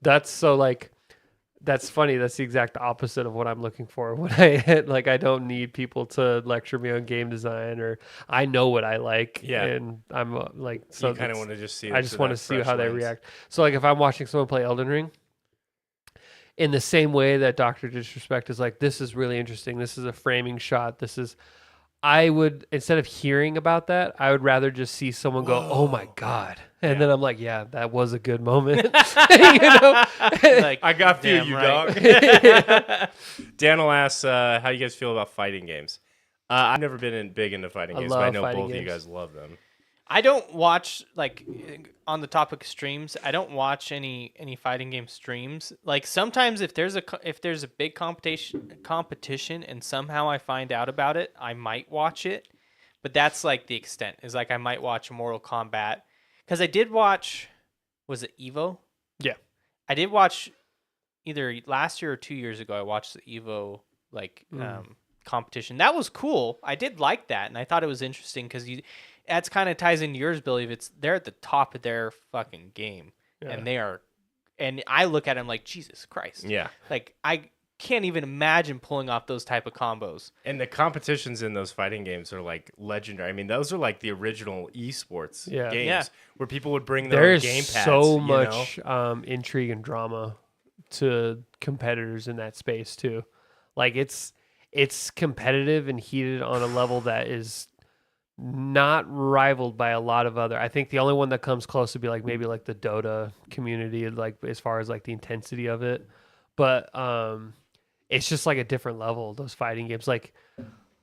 that's funny. That's the exact opposite of what I'm looking for when I hit, like, I don't need people to lecture me on game design, or I know what I like. Yeah. And I'm like, so you kind of want to just see, I just want to see how they react. So like if I'm watching someone play Elden Ring, in the same way that Dr. Disrespect is like, this is really interesting. This is a framing shot. I would, instead of hearing about that, I would rather just see someone go, oh my God. And then I'm like, yeah, that was a good moment. Like, I got you, right. dog. Dan will ask, how you guys feel about fighting games? I've never been big into fighting games, but I know both of you guys love them. I don't watch, like, on the topic of streams, I don't watch any fighting game streams. Like, sometimes if there's a big competition and somehow I find out about it, I might watch it. But that's like the extent. Is like I might watch Mortal Kombat Because I did watch, was it Evo? Yeah. I did watch either last year or 2 years ago. I watched the Evo competition. That was cool. I did like that, and I thought it was interesting because that's kind of ties into yours, Billy. They're at the top of their fucking game, and they are. And I look at them like, Jesus Christ. Yeah. Like I can't even imagine pulling off those type of combos. And the competitions in those fighting games are like legendary. I mean, those are like the original esports games where people would bring their own game pads. There's so much intrigue and drama to competitors in that space too. Like it's competitive and heated on a level that is not rivaled by a lot of other. I think the only one that comes close would be like maybe like the Dota community, like as far as like the intensity of it. But it's just like a different level, those fighting games. Like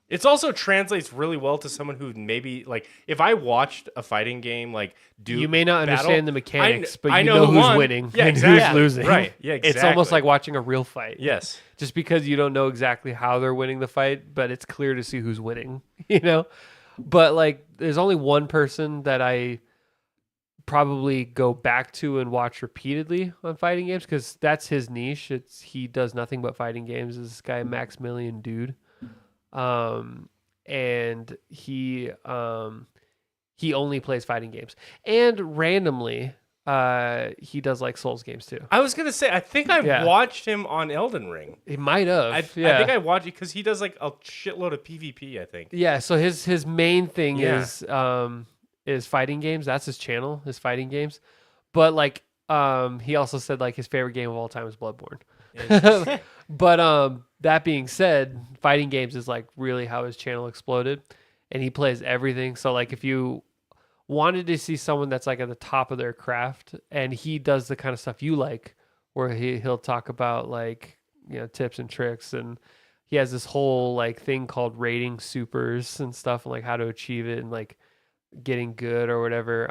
it also translates really well to someone who maybe like if I watched a fighting game like you may not understand the mechanics, but I you know who's won. winning yeah, and exactly. who's losing. Right. Yeah, exactly. It's almost like watching a real fight. Yes. Just because you don't know exactly how they're winning the fight, but it's clear to see who's winning, you know? But like there's only one person that I probably go back to and watch repeatedly on fighting games because that's his niche. He does nothing but fighting games. This guy Maximilian Dude, and he only plays fighting games, and randomly he does like Souls games too. I was gonna say I think I watched him on Elden Ring. He might have. I think I watched it because he does like a shitload of PvP. I think. Yeah. So his main thing is fighting games. That's his channel, his fighting games. But like he also said like his favorite game of all time is Bloodborne. But that being said, fighting games is like really how his channel exploded, and he plays everything. So like if you wanted to see someone that's like at the top of their craft, and he does the kind of stuff you like, where he'll talk about like, you know, tips and tricks, and he has this whole like thing called rating supers and stuff, and like how to achieve it and like getting good or whatever.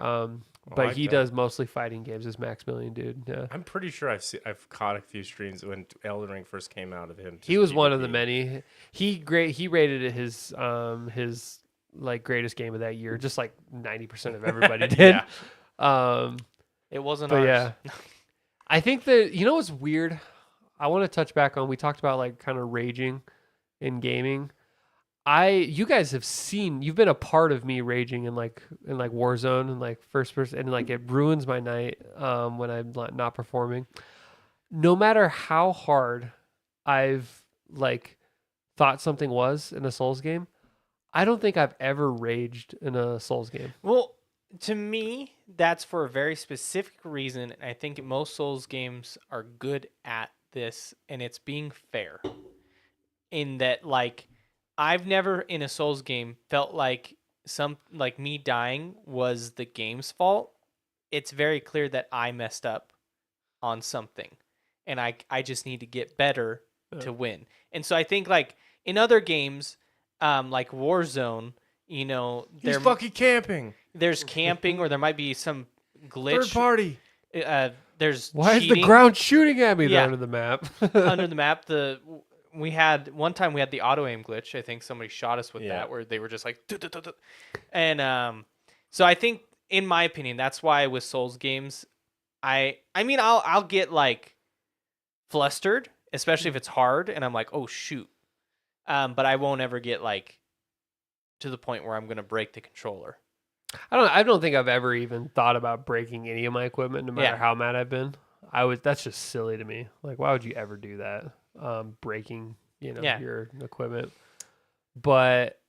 But like he that. does mostly fighting games. Is Maximilian Dude? Yeah, I'm pretty sure I've caught a few streams when Elden Ring first came out of him. he was one of the many. He rated it his like greatest game of that year, just like 90% of everybody did. It wasn't But ours. yeah, I think that, you know what's weird? I want to touch back on, we talked about like kind of raging in gaming. You guys have seen, you've been a part of me raging in like Warzone and like first person, and like it ruins my night when I'm not performing. No matter how hard I've like thought something was in a Souls game, I don't think I've ever raged in a Souls game. Well, to me, that's for a very specific reason. And I think most Souls games are good at this, and it's being fair. In that, like, I've never in a Souls game felt like me dying was the game's fault. It's very clear that I messed up on something, and I just need to get better to win. And so I think like in other games, like Warzone, you know, he's fucking camping. There's camping, or there might be some glitch. Third party. There's Why cheating. is the ground shooting at me Yeah. under the map? Under the map? We had one time we had the auto aim glitch. I think somebody shot us with that, where they were just like, "Duh." And so I think, in my opinion, that's why with Souls games, I mean I'll get like flustered, especially if it's hard, and I'm like, oh shoot, but I won't ever get like to the point where I'm gonna break the controller. I don't think I've ever even thought about breaking any of my equipment, no matter how mad I've been. That's just silly to me. Like, why would you ever do that? Breaking, your equipment. But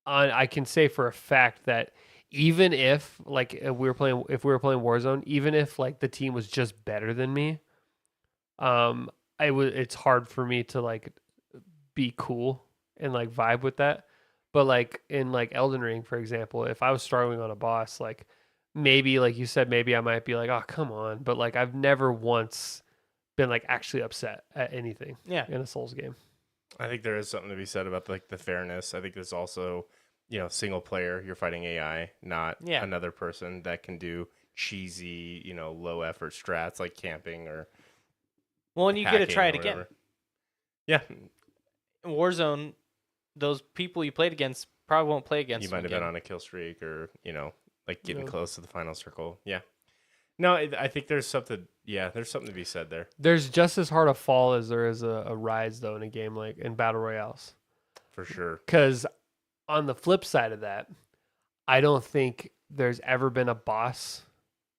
I can say for a fact that even if like if we were playing Warzone, even if like the team was just better than me, it's hard for me to like be cool and like vibe with that. But like in like Elden Ring, for example, if I was struggling on a boss, like maybe like you said, maybe I might be like, oh come on. But like I've never once been like actually upset at anything in a Souls game. I think there is something to be said about like the fairness. I think there's also, single player, you're fighting AI, not another person that can do cheesy, low effort strats like camping or and you get to try it again. Yeah. In Warzone, those people you played against probably won't play against you them might have again. been on a kill streak or, like getting Yeah. close to the final circle. Yeah. No, I think there's something. Yeah, there's something to be said there There's just as hard a fall as there is a rise, though, in a game like in battle royales. for sure. Because on the flip side of that, I don't think there's ever been a boss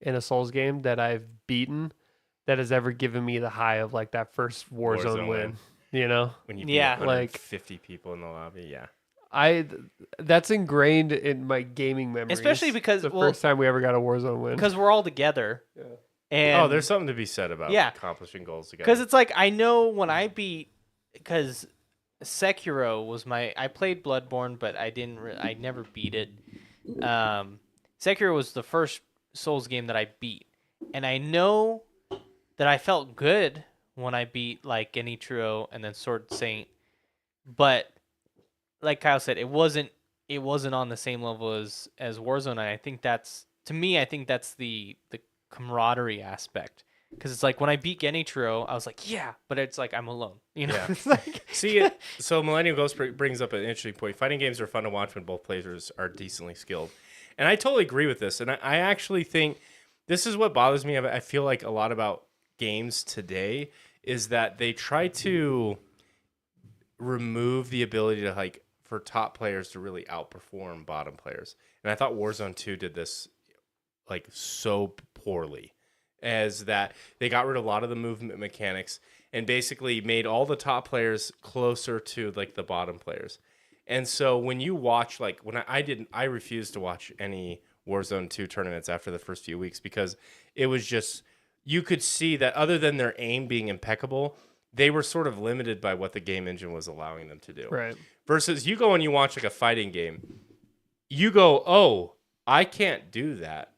in a Souls game that I've beaten that has ever given me the high of like that first Warzone win. You know, When you beat Yeah. 150 people in the lobby, yeah. that's ingrained in my gaming memory. Especially because, the well, first time we ever got a Warzone win. because we're all together. Yeah. And Oh, there's something to be said about Yeah. accomplishing goals together. because it's like I know when I beat, because Sekiro was I played Bloodborne, but I never beat it. Sekiro was the first Souls game that I beat, and I know that I felt good when I beat like Genichiro and then Sword Saint, but like Kyle said, it wasn't on the same level as Warzone. And I think that's the camaraderie aspect. Because it's like when I beat Genichiro, I was like, yeah, but it's like I'm alone, you know. Yeah. It's like, See, so Millennial Ghost brings up an interesting point. Fighting games are fun to watch when both players are decently skilled. And I totally agree with this. And I actually think this is what bothers me. I feel like a lot about games today is that they try to remove the ability to like for top players to really outperform bottom players. And I thought Warzone 2 did this like so poorly, as that they got rid of a lot of the movement mechanics and basically made all the top players closer to like the bottom players. And so when you watch, like when I refused to watch any Warzone 2 tournaments after the first few weeks because it was just, you could see that other than their aim being impeccable, they were sort of limited by what the game engine was allowing them to do. Right. Versus you go and you watch like a fighting game, you go, oh, I can't do that.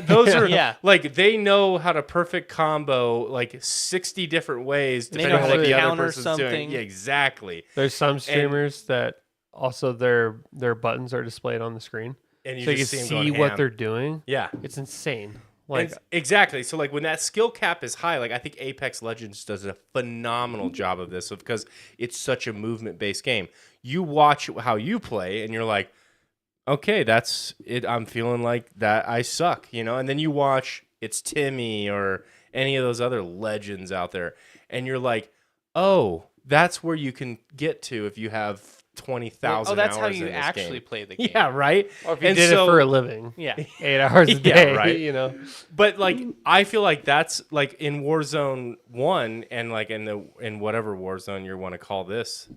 Those are Yeah. like they know how to perfect combo like 60 different ways They depending know on how what to the other counter person's something. doing. Yeah, exactly. There's some streamers that also their buttons are displayed on the screen, And you so you can just see, 'em see going what ham. they're doing. Yeah. It's insane. Like Exactly. So like when that skill cap is high, like I think Apex Legends does a phenomenal job of this because it's such a movement based game. You watch how you play and you're like, okay, that's it. I'm feeling like that I suck, you know? And then you watch it's Timmy or any of those other legends out there and you're like, oh, that's where you can get to if you have 20,000 oh, that's hours how in you this actually game. play the game. Yeah, right? or if you And did so- it for a living, Yeah. 8 hours a Yeah, day, right. you know. But like I feel like that's like in Warzone 1 and like in whatever Warzone you want to call this,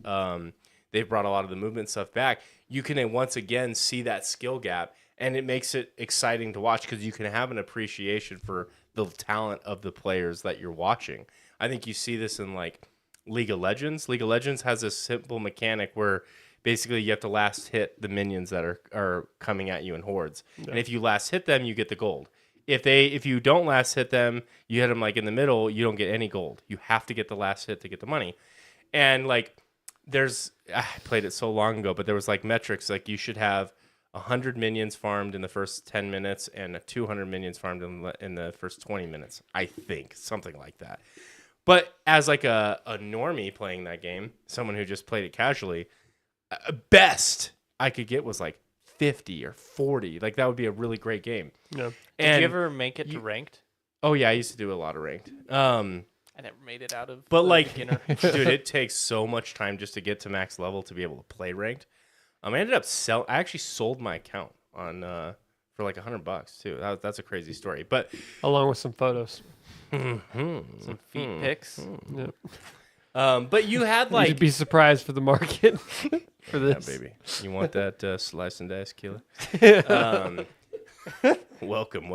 they've brought a lot of the movement stuff back. You can once again see that skill gap and it makes it exciting to watch because you can have an appreciation for the talent of the players that you're watching. I think you see this in like League of Legends. League of Legends has a simple mechanic where basically you have to last hit the minions that are coming at you in hordes. Yeah. And if you last hit them, you get the gold. If you don't last hit them, you hit them like in the middle, you don't get any gold. You have to get the last hit to get the money. And like I played it so long ago, but there was like metrics like you should have 100 minions farmed in the first 10 minutes and 200 minions farmed in the first 20 minutes. I think something like that. But as like a normie playing that game, someone who just played it casually, best I could get was like 50 or 40. Like that would be a really great game. Yeah. Did you ever make it to ranked? Oh yeah, I used to do a lot of ranked. I never made it out of But the like, beginner. dude, it takes so much time just to get to max level to be able to play ranked. I ended up I actually sold my account on for like $100 too. That's a crazy story. But Along with some photos. Some feet pics. Yeah. but you had You'd like be surprised for the market for yeah, this. baby. You want that slice and dice killer? Welcome.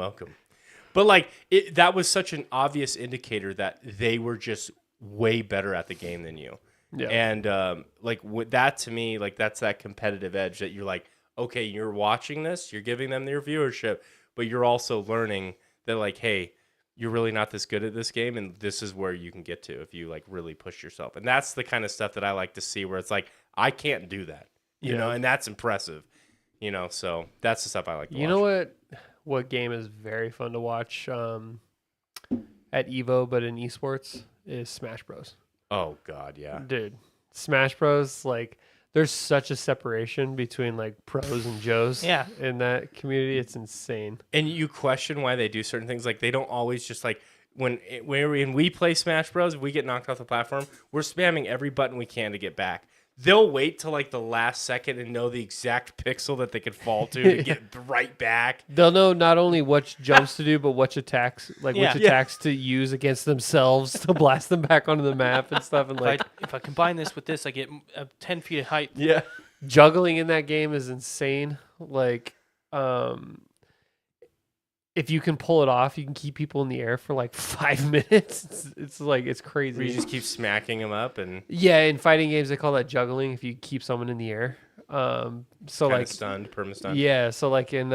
But like that was such an obvious indicator that they were just way better at the game than you. Yeah. And like with that to me, like that's that competitive edge that you're like, okay, you're watching this, you're giving them their viewership, but you're also learning that like, hey, you're really not this good at this game, and this is where you can get to if you like really push yourself. And that's the kind of stuff that I like to see where it's like, I can't do that, you know, and that's impressive, you know. So that's the stuff I like to watch. You know what game is very fun to watch at Evo, but in esports is Smash Bros. Oh God, yeah. Dude, Smash Bros, like there's such a separation between like pros and Joes. Yeah. In that community, it's insane. And you question why they do certain things. Like they don't always just like when we play Smash Bros. If we get knocked off the platform, we're spamming every button we can to get back. They'll wait till like the last second and know the exact pixel that they could fall to get right back. They'll know not only what jumps to do, but which attacks, which attacks to use against themselves to blast them back onto the map and stuff. And like, If I combine this with this, I get 10 feet of height. Yeah. juggling in that game is insane. Like, if you can pull it off, you can keep people in the air for like 5 minutes. It's like, it's crazy. Where you just keep smacking them up and Yeah, in fighting games they call that juggling if you keep someone in the air. So kinda like stunned, perma-stunned. yeah, so like in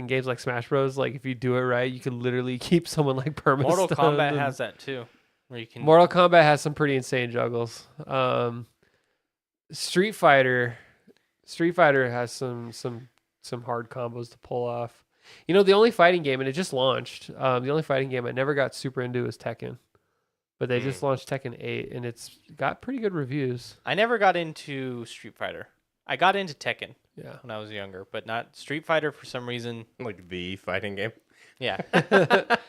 games like Smash Bros, like if you do it right, you can literally keep someone like perma. Mortal Kombat has that too, where you can. Mortal Kombat has some pretty insane juggles. Street Fighter has some hard combos to pull off. You know, the only fighting game, and it just launched. The only fighting game I never got super into is Tekken, but they just launched Tekken 8, and it's got pretty good reviews. I never got into Street Fighter. I got into Tekken Yeah, when I was younger, but not Street Fighter for some reason. Like the fighting game. Yeah,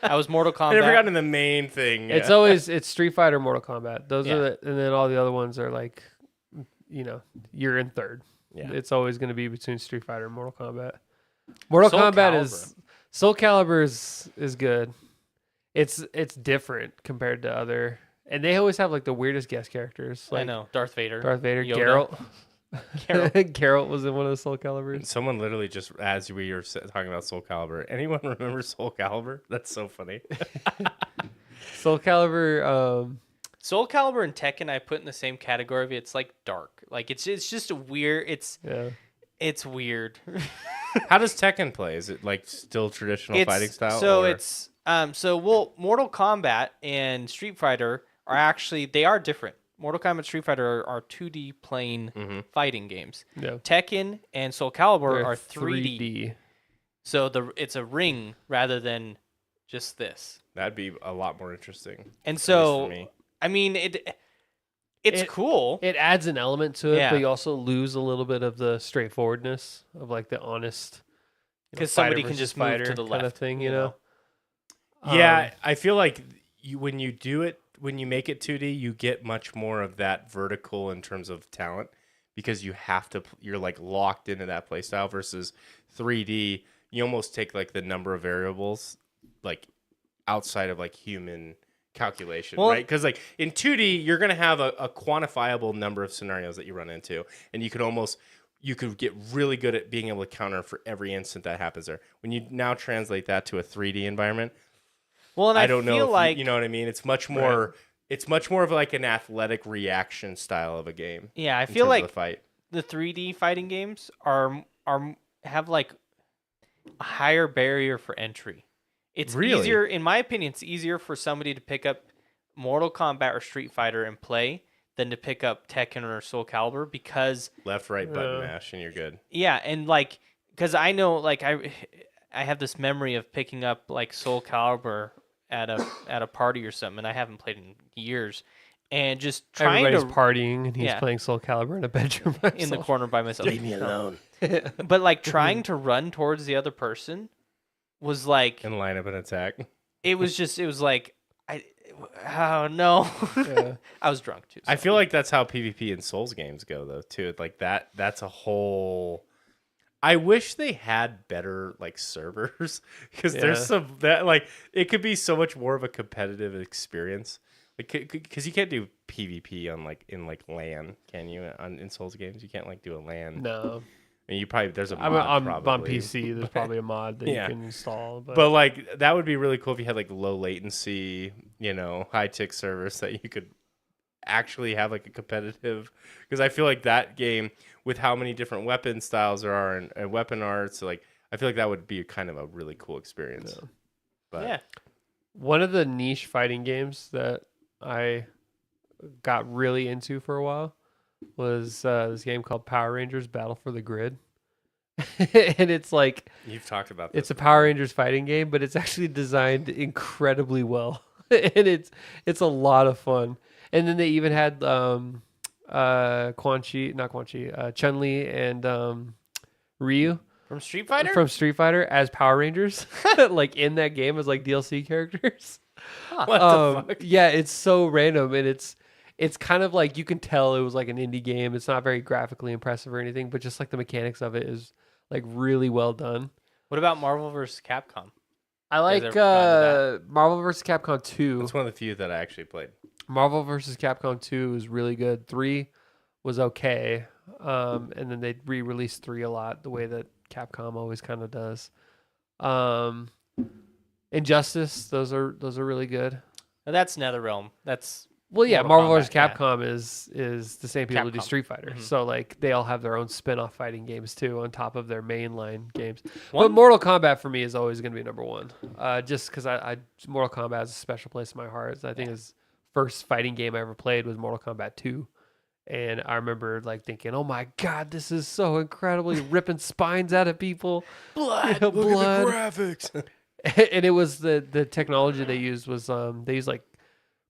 I was Mortal Kombat. I never got into the main thing. it's Street Fighter, Mortal Kombat. Those Yeah. are and then all the other ones are like, you're in third. Yeah. It's always going to be between Street Fighter and Mortal Kombat. Mortal Kombat is Soul Calibur is good. It's different compared to other, and they always have like the weirdest guest characters. Like I know Darth Vader. Yoda. Geralt. Geralt was in one of the Soul Caliburs. Someone literally just, as we were talking about Soul Calibur, anyone remember Soul Calibur? That's so funny. Soul Calibur. Soul Calibur and Tekken I put in the same category of it's like dark. Like it's just a weird. It's weird. How does Tekken play? Is it like still traditional fighting style? So or? it's Mortal Kombat and Street Fighter they are different. Mortal Kombat and Street Fighter are 2D plane fighting games. Yeah. Tekken and Soul Calibur They're are 3D. 3D. So it's a ring rather than just this. That'd be a lot more interesting. And at least so for me. I mean it's cool. It adds an element to it, Yeah. but you also lose a little bit of the straightforwardness of like the honest. Because somebody fighter can just versus move to fighter the kind left, of thing, you know? Yeah, I feel like when you do it, when you make it 2D, you get much more of that vertical in terms of talent because you're like locked into that play style versus 3D. You almost take like the number of variables like outside of like human calculation, right? Because like in 2D, you're going to have a quantifiable number of scenarios that you run into, and you could get really good at being able to counter for every instant that happens there. When you now translate that to a 3D environment, Well, and I don't know if like you know what I mean. It's much more. Right. It's much more of like an athletic reaction style of a game. Yeah, I feel like the 3D fighting games have like a higher barrier for entry. It's easier, in my opinion. It's easier for somebody to pick up Mortal Kombat or Street Fighter and play than to pick up Tekken or Soul Calibur because left, right button mash and you're good. Yeah, and like because I know like I have this memory of picking up like Soul Calibur at a party or something, and I haven't played in years, and just trying everybody's partying and he's playing Soul Calibur in a bedroom in the corner by myself. Leave me alone. But like trying to run towards the other person was like and line up an attack. It was like oh no. Yeah. I was drunk too. So. I feel like that's how PvP in Souls games go though too. Like that's a whole. I wish they had better like servers because there's some that like it could be so much more of a competitive experience. Like because you can't do PvP on like in like LAN, can you? In Souls games, you can't like do a LAN. No. I mean, you probably there's a mod probably. On PC. There's probably a mod that you can install. But like that would be really cool if you had like low latency, high tick servers that you could actually have like a competitive. Because I feel like that game with how many different weapon styles there are and weapon arts, like I feel like that would be kind of a really cool experience. Yeah. But one of the niche fighting games that I got really into for a while was this game called Power Rangers Battle for the Grid. And it's like you've talked about this. It's a Power Rangers fighting game, but it's actually designed incredibly well. And it's a lot of fun. And then they even had Chun-Li and Ryu From Street Fighter? from Street Fighter as Power Rangers, like in that game as like DLC characters. Huh. What the fuck? Yeah, it's so random, and it's kind of like you can tell it was like an indie game. It's not very graphically impressive or anything, but just like the mechanics of it is like really well done. What about Marvel vs. Capcom? I guys like ever gone Marvel vs. Capcom 2. That's one of the few that I actually played. Marvel vs. Capcom 2 is really good. 3 was okay. And then they re-released 3 a lot, the way that Capcom always kind of does. Injustice, those are really good. Now, that's NetherRealm. That's Well, yeah, Mortal Marvel vs. Kombat, yeah. Capcom is the same people who do Capcom. Street Fighter. Mhm. So like they all have their own spin-off fighting games too on top of their mainline games. But One- Mortal Kombat for me is always going to be number one. Just because I Mortal Kombat has a special place in my heart. I think his first fighting game I ever played was Mortal Kombat 2. And I remember like thinking, "Oh my god, this is so incredible! You're ripping spines out of people, blood. blood." graphics. And it was the technology they used was they used like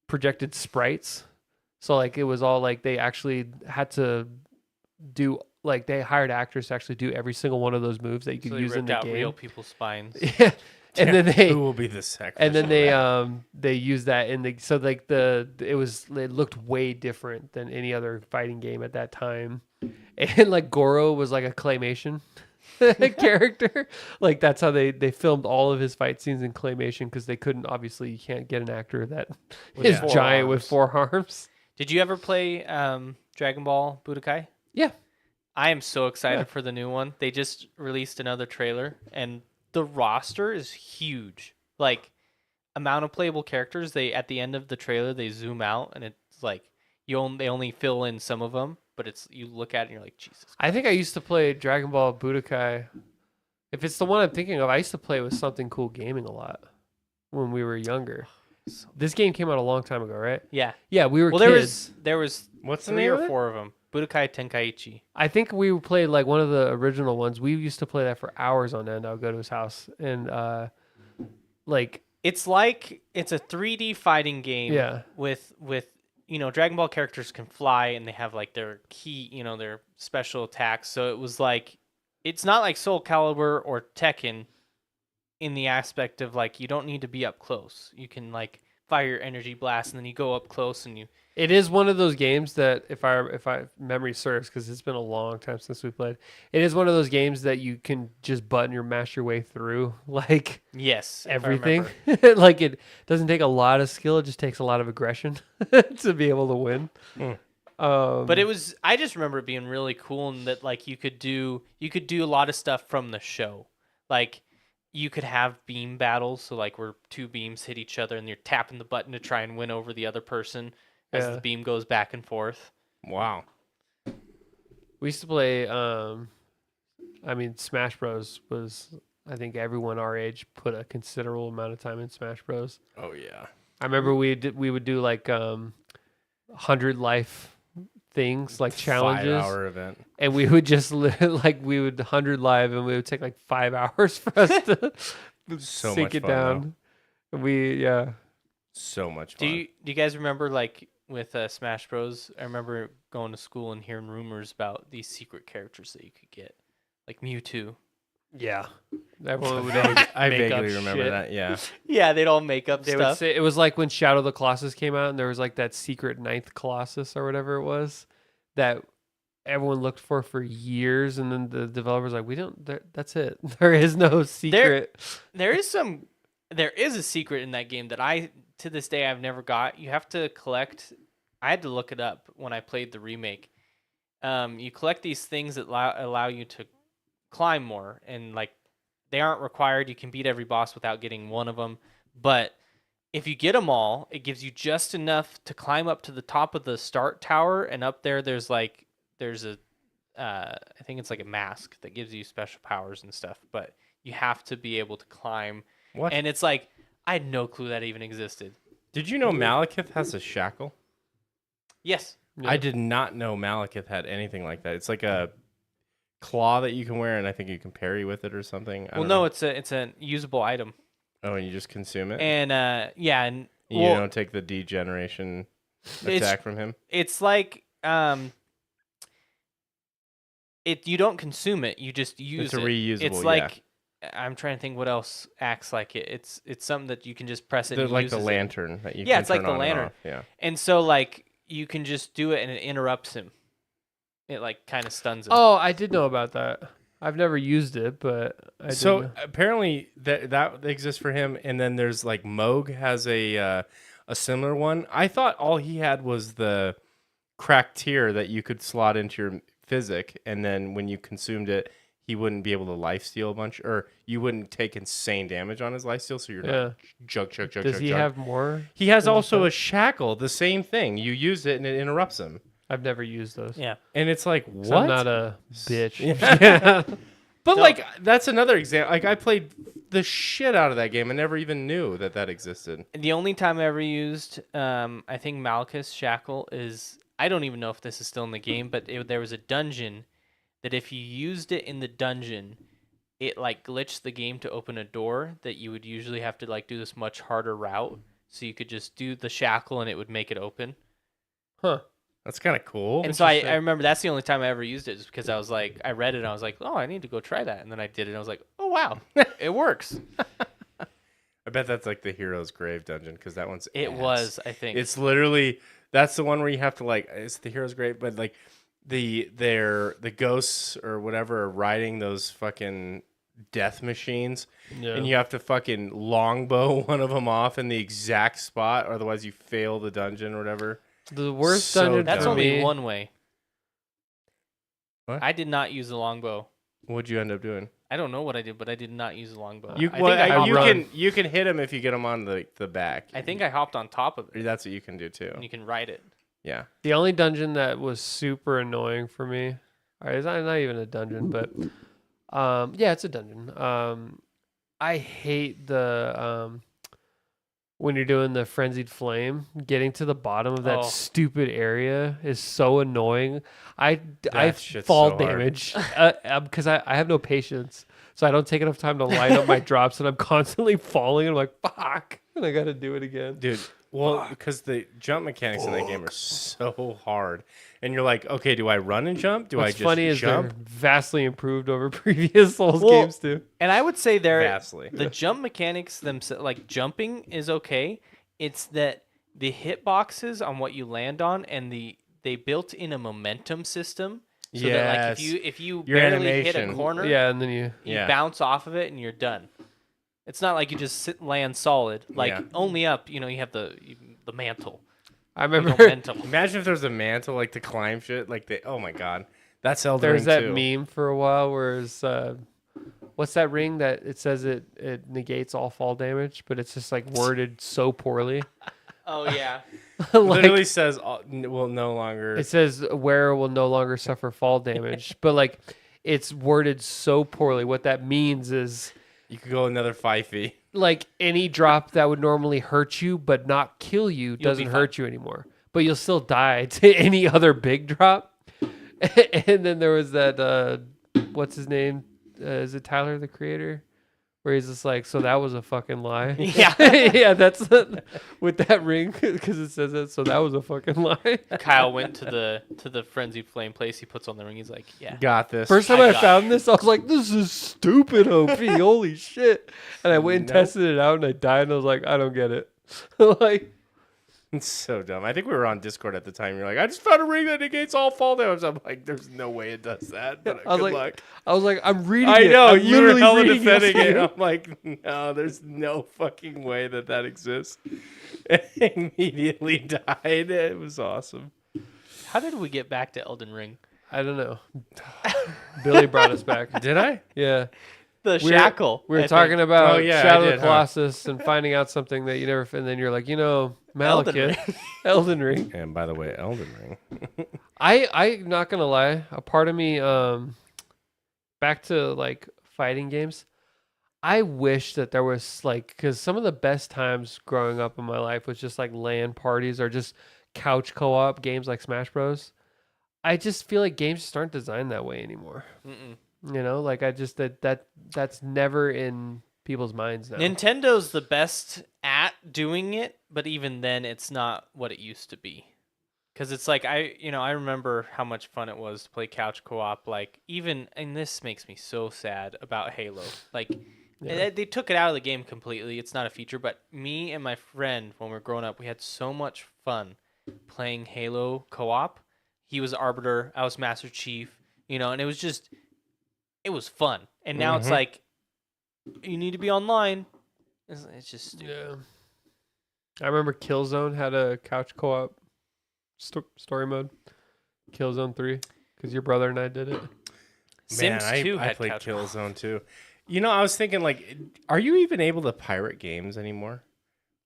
projected sprites. So like it was all like they actually had to do like they hired actors to actually do every single one of those moves that you could So they use in ripped the out game. real people's spines. Yeah. And then they Who will be the sacrifice? and then they used that in the so like it looked way different than any other fighting game at that time. And like Goro was like a claymation character. Like that's how they filmed all of his fight scenes in claymation because they couldn't obviously you can't get an actor that With is four giant arms. with 4 arms. Did you ever play Dragon Ball Budokai? Yeah. I am so excited Yeah. for the new one. They just released another trailer, and the roster is huge. Like, amount of playable characters. They at the end of the trailer they zoom out, and it's like they only fill in some of them, but it's you look at it and you're like Jesus. I think I used to play Dragon Ball Budokai. If it's the one I'm thinking of, I used to play with Something Cool Gaming a lot when we were younger. This game came out a long time ago, right? Yeah. Yeah, we were Well, kids. there was What's the 3 name or of it? 4 of them. Budokai Tenkaichi. I think we played like one of the original ones. We used to play that for hours on end. I would go to his house and like It's like it's a 3D fighting game. Yeah. With Dragon Ball characters can fly and they have like their key, their special attacks. So it was like it's not like Soul Calibur or Tekken in the aspect of like you don't need to be up close. You can like fire your energy blast and then you go up close and you it is one of those games that if I memory serves because it's been a long time since we played. It is one of those games that you can just button or mash your way through like yes, if I everything. remember. Like it doesn't take a lot of skill. It just takes a lot of aggression to be able to win. But it was I just remember it being really cool and that like you could do a lot of stuff from the show. Like you could have beam battles, so like where 2 beams hit each other and you're tapping the button to try and win over the other person as Yeah. the beam goes back and forth. Wow. We used to play. Smash Bros was. I think everyone our age put a considerable amount of time in Smash Bros. Oh yeah. I remember we would do like 100 life things like challenges, 5-hour event. and we would just like we would 100 live, and we would take like 5 hours for us to So sink much it fun, down. So much Do fun. you guys remember like with Smash Bros? I remember going to school and hearing rumors about these secret characters that you could get, like Mewtwo. Yeah. Everyone would I make up vaguely remember shit. that. Yeah. Yeah, they'd all make up They would stuff. say it was like when Shadow of the Colossus came out, and there was like that secret 9th Colossus or whatever it was that everyone looked for years, and then the developers were like, we don't. That's it. There is no secret. There is a secret in that game that I to this day I've never got. You have to collect. I had to look it up when I played the remake. You collect these things that allow you to climb more, and like they aren't required. You can beat every boss without getting one of them, but if you get them all, it gives you just enough to climb up to the top of the start tower, and up there's a I think it's like a mask that gives you special powers and stuff, but you have to be able to climb. What? And it's like I had no clue that even existed. Did you know Malekith has a shackle? Yes. Yeah. I did not know Malekith had anything like that. It's like a claw that you can wear, and I think you can parry with it or something. I Well, don't no, know. it's a usable item, Oh, and you just consume it? and yeah, and you well, don't take the degeneration It's- attack from him? it's like you don't consume it. You just use It's a it. reusable. It's like I'm trying to think what else acts like it. It's something that you can just press it. And like it the uses lantern that you Yeah, can it's like turn the on and lantern. off. Yeah. And so like you can just do it and it interrupts him. It like kind of stuns him. Oh, I did know about that. I've never used it, but I did So know. apparently that exists for him, and then there's like Moog has a similar one. I thought all he had was the cracked tier that you could slot into your physic, and then when you consumed it, he wouldn't be able to lifesteal a bunch, or you wouldn't take insane damage on his lifesteal, so you're not chug. Does he have more? He has than also that? a shackle, the same thing. You use it and it interrupts him, I've never used those. Yeah. and it's like 'Cause what? I'm not a bitch. Yeah. But So- like that's another example. Like I played the shit out of that game and never even knew that existed. The only time I ever used, I think Malchus Shackle is. I don't even know if this is still in the game, but there was a dungeon that if you used it in the dungeon, it like glitched the game to open a door that you would usually have to like do this much harder route. So you could just do the shackle and it would make it open. Huh. That's kind of cool. And so I remember that's the only time I ever used it, just because I was like, I read it and I was like, oh, I need to go try that. And then I did it and I was like, oh, wow, it works. I bet that's like the hero's grave dungeon because that one's It ass. was, I think. It's literally that's the one where you have to like it's the hero's grave, but like the ghosts or whatever are riding those fucking death machines, Yeah. and you have to fucking longbow one of them off in the exact spot, or otherwise you fail the dungeon or whatever. The worst So dungeon That's for only me. one way. What? I did not use the longbow. What'd you end up doing? I don't know what I did, but I did not use the longbow. You I think I hopped on- you can hit them if you get them on the back. I think I hopped on top of it, That's what you can do too. and you can ride it. Yeah. The only dungeon that was super annoying for me, or it's not even a dungeon, but yeah, it's a dungeon. I hate the when you're doing the frenzied flame, getting to the bottom of that Oh. stupid area is so annoying. I shit's fall so hard. damage because I have no patience, so I don't take enough time to line up my drops, and I'm constantly falling. And I'm like, fuck, and I got to do it again. Dude, well, because the jump mechanics in that game are so hard, and you're like, okay, do I run and jump? Do What's I just funny is jump? they're vastly improved over previous Souls Well, games too. And I would say Vastly. the jump mechanics themselves, like jumping is okay. It's that the hitboxes on what you land on, and they built in a momentum system. So that like if you Your barely hit a animation. corner, Yeah, and then you you Yeah. bounce off of it and you're done. It's not like you just land solid. Like Yeah. only up, you have the mantle. I The remember momentum. Imagine if there's a mantle like to climb shit. Like oh my god, that's Elden there's Ring that too. meme for a while where it's what's that ring that it says it negates all fall damage, but it's just like worded so poorly. Oh yeah. Literally says will no longer. It says wearer will no longer suffer fall damage, but like it's worded so poorly. What that means is You could go another 5 feet. like any drop that would normally hurt you but not kill you doesn't be hurt you anymore, but you'll still die to any other big drop. And then there was that what's his name? Is it Tyler the Creator? Where he's just like, so that was a fucking lie. Yeah. Yeah, that's with that ring because it says that. So that was a fucking lie. Kyle went to the frenzied flame place. He puts on the ring. He's like, yeah. Got this. First time I I got found this, I was like, this is stupid OP. Holy shit. And I went and Nope. tested it out and I died and I was like, I don't get it. Like, It's so dumb. I think we were on Discord at the time. You're like, I just found a ring that negates all fall damage. I'm like, there's no way it does that. But I was good like, luck. I'm reading I it. know I'm you were literally hella reading defending to it. you. I'm like, no, there's no fucking way that exists. And immediately died. It was awesome. How did we get back to Elden Ring? I don't know. Billy brought us back. Did I? Yeah. The We were- shackle. We were I talking think. about Oh, yeah, I Shadow of did, the huh? Colossus and finding out something that you never, and then you're like, Elden Malekith, Elden Ring. And by the way, Elden Ring. I'm not gonna lie. A part of me, back to like fighting games. I wish that there was like, because some of the best times growing up in my life was just like LAN parties or just couch co-op games like Smash Bros. I just feel like games just aren't designed that way anymore. Mm-mm. You know, like I just that's never in people's minds now. Nintendo's the best at doing it, but even then, it's not what it used to be. Because it's like I remember how much fun it was to play couch co-op. Like and this makes me so sad about Halo. Like they took it out of the game completely. It's not a feature. But me and my friend, when we were growing up, we had so much fun playing Halo co-op. He was Arbiter, I was Master Chief. And it was fun. And now it's like you need to be online. It's just stupid. Yeah. I remember Killzone had a couch co-op story mode. Killzone 3, because your brother and I did it. Sims 2 I had played couch Killzone too. I was thinking, like, are you even able to pirate games anymore?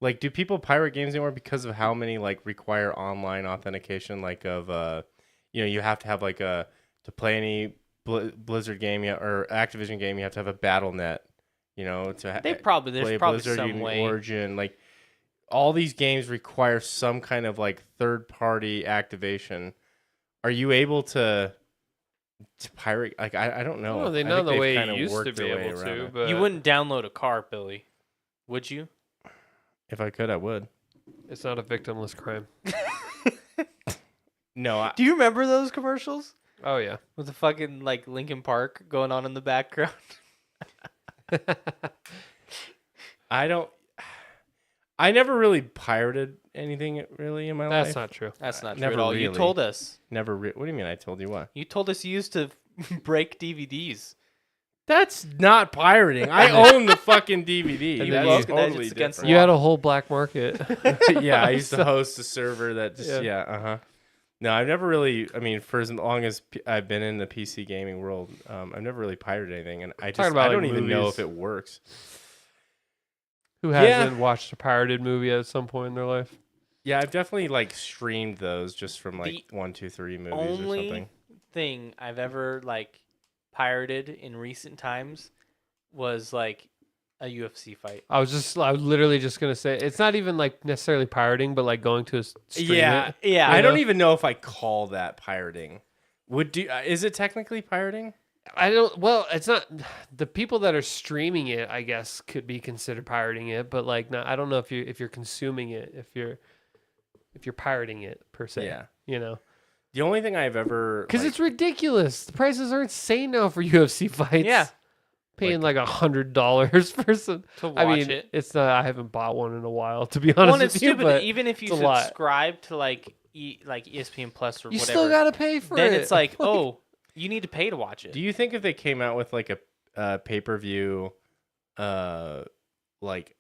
Like, do people pirate games anymore because of how many like require online authentication? Like, of you have to have like to play any Blizzard game or Activision game, you have to have a BattleNet. There's probably Blizzard, some way. Origin, like all these games require some kind of like third-party activation. Are you able to pirate? Like, I don't know. Well, they I know think the they've way kinda you used to worked be their way able around to, it. but You wouldn't download a car, Billy, would you? If I could, I would. it's not a victimless crime. No, Do you remember those commercials Oh yeah. with the fucking like Linkin Park going on in the background? I don't. I never really pirated anything really in my life. That's not true. That's not true Never at all. You really. told us. Never. What do you mean? I told you what? You told us you used to break DVDs. That's not pirating. I own the fucking DVD. And That's then you- totally that's against different. You had a whole black market. Yeah, I used to So- host a server that just No, I've never really. I mean, for as long as I've been in the PC gaming world, I've never really pirated anything, and I Talking about, don't like, even know movies. if it works. Who Yeah. hasn't watched a pirated movie at some point in their life? Yeah, I've definitely like streamed those just from like The 1, 2, 3 movies or Only something. thing I've ever like pirated in recent times was like a UFC fight. I was literally just gonna say it's not even like necessarily pirating, but like going to a stream it. Yeah. I You don't know? even know if I call that pirating. Is it technically pirating? I don't. Well, it's not. The people that are streaming it, I guess, could be considered pirating it, but like, not. I don't know if you're consuming it, if you're pirating it per se. Yeah. You know, The only thing I've ever because it's ridiculous. The prices are insane now for UFC fights. Yeah. Paying like $100 for some. To watch I mean, it. it's not. I haven't bought one in a while, to be honest Well, and with it's you. stupid. But Even if you it's a lot. subscribe to like ESPN Plus or you whatever, still gotta pay for then it. it's like, oh, you need to pay to watch it. Do you think if they came out with like a pay-per-view like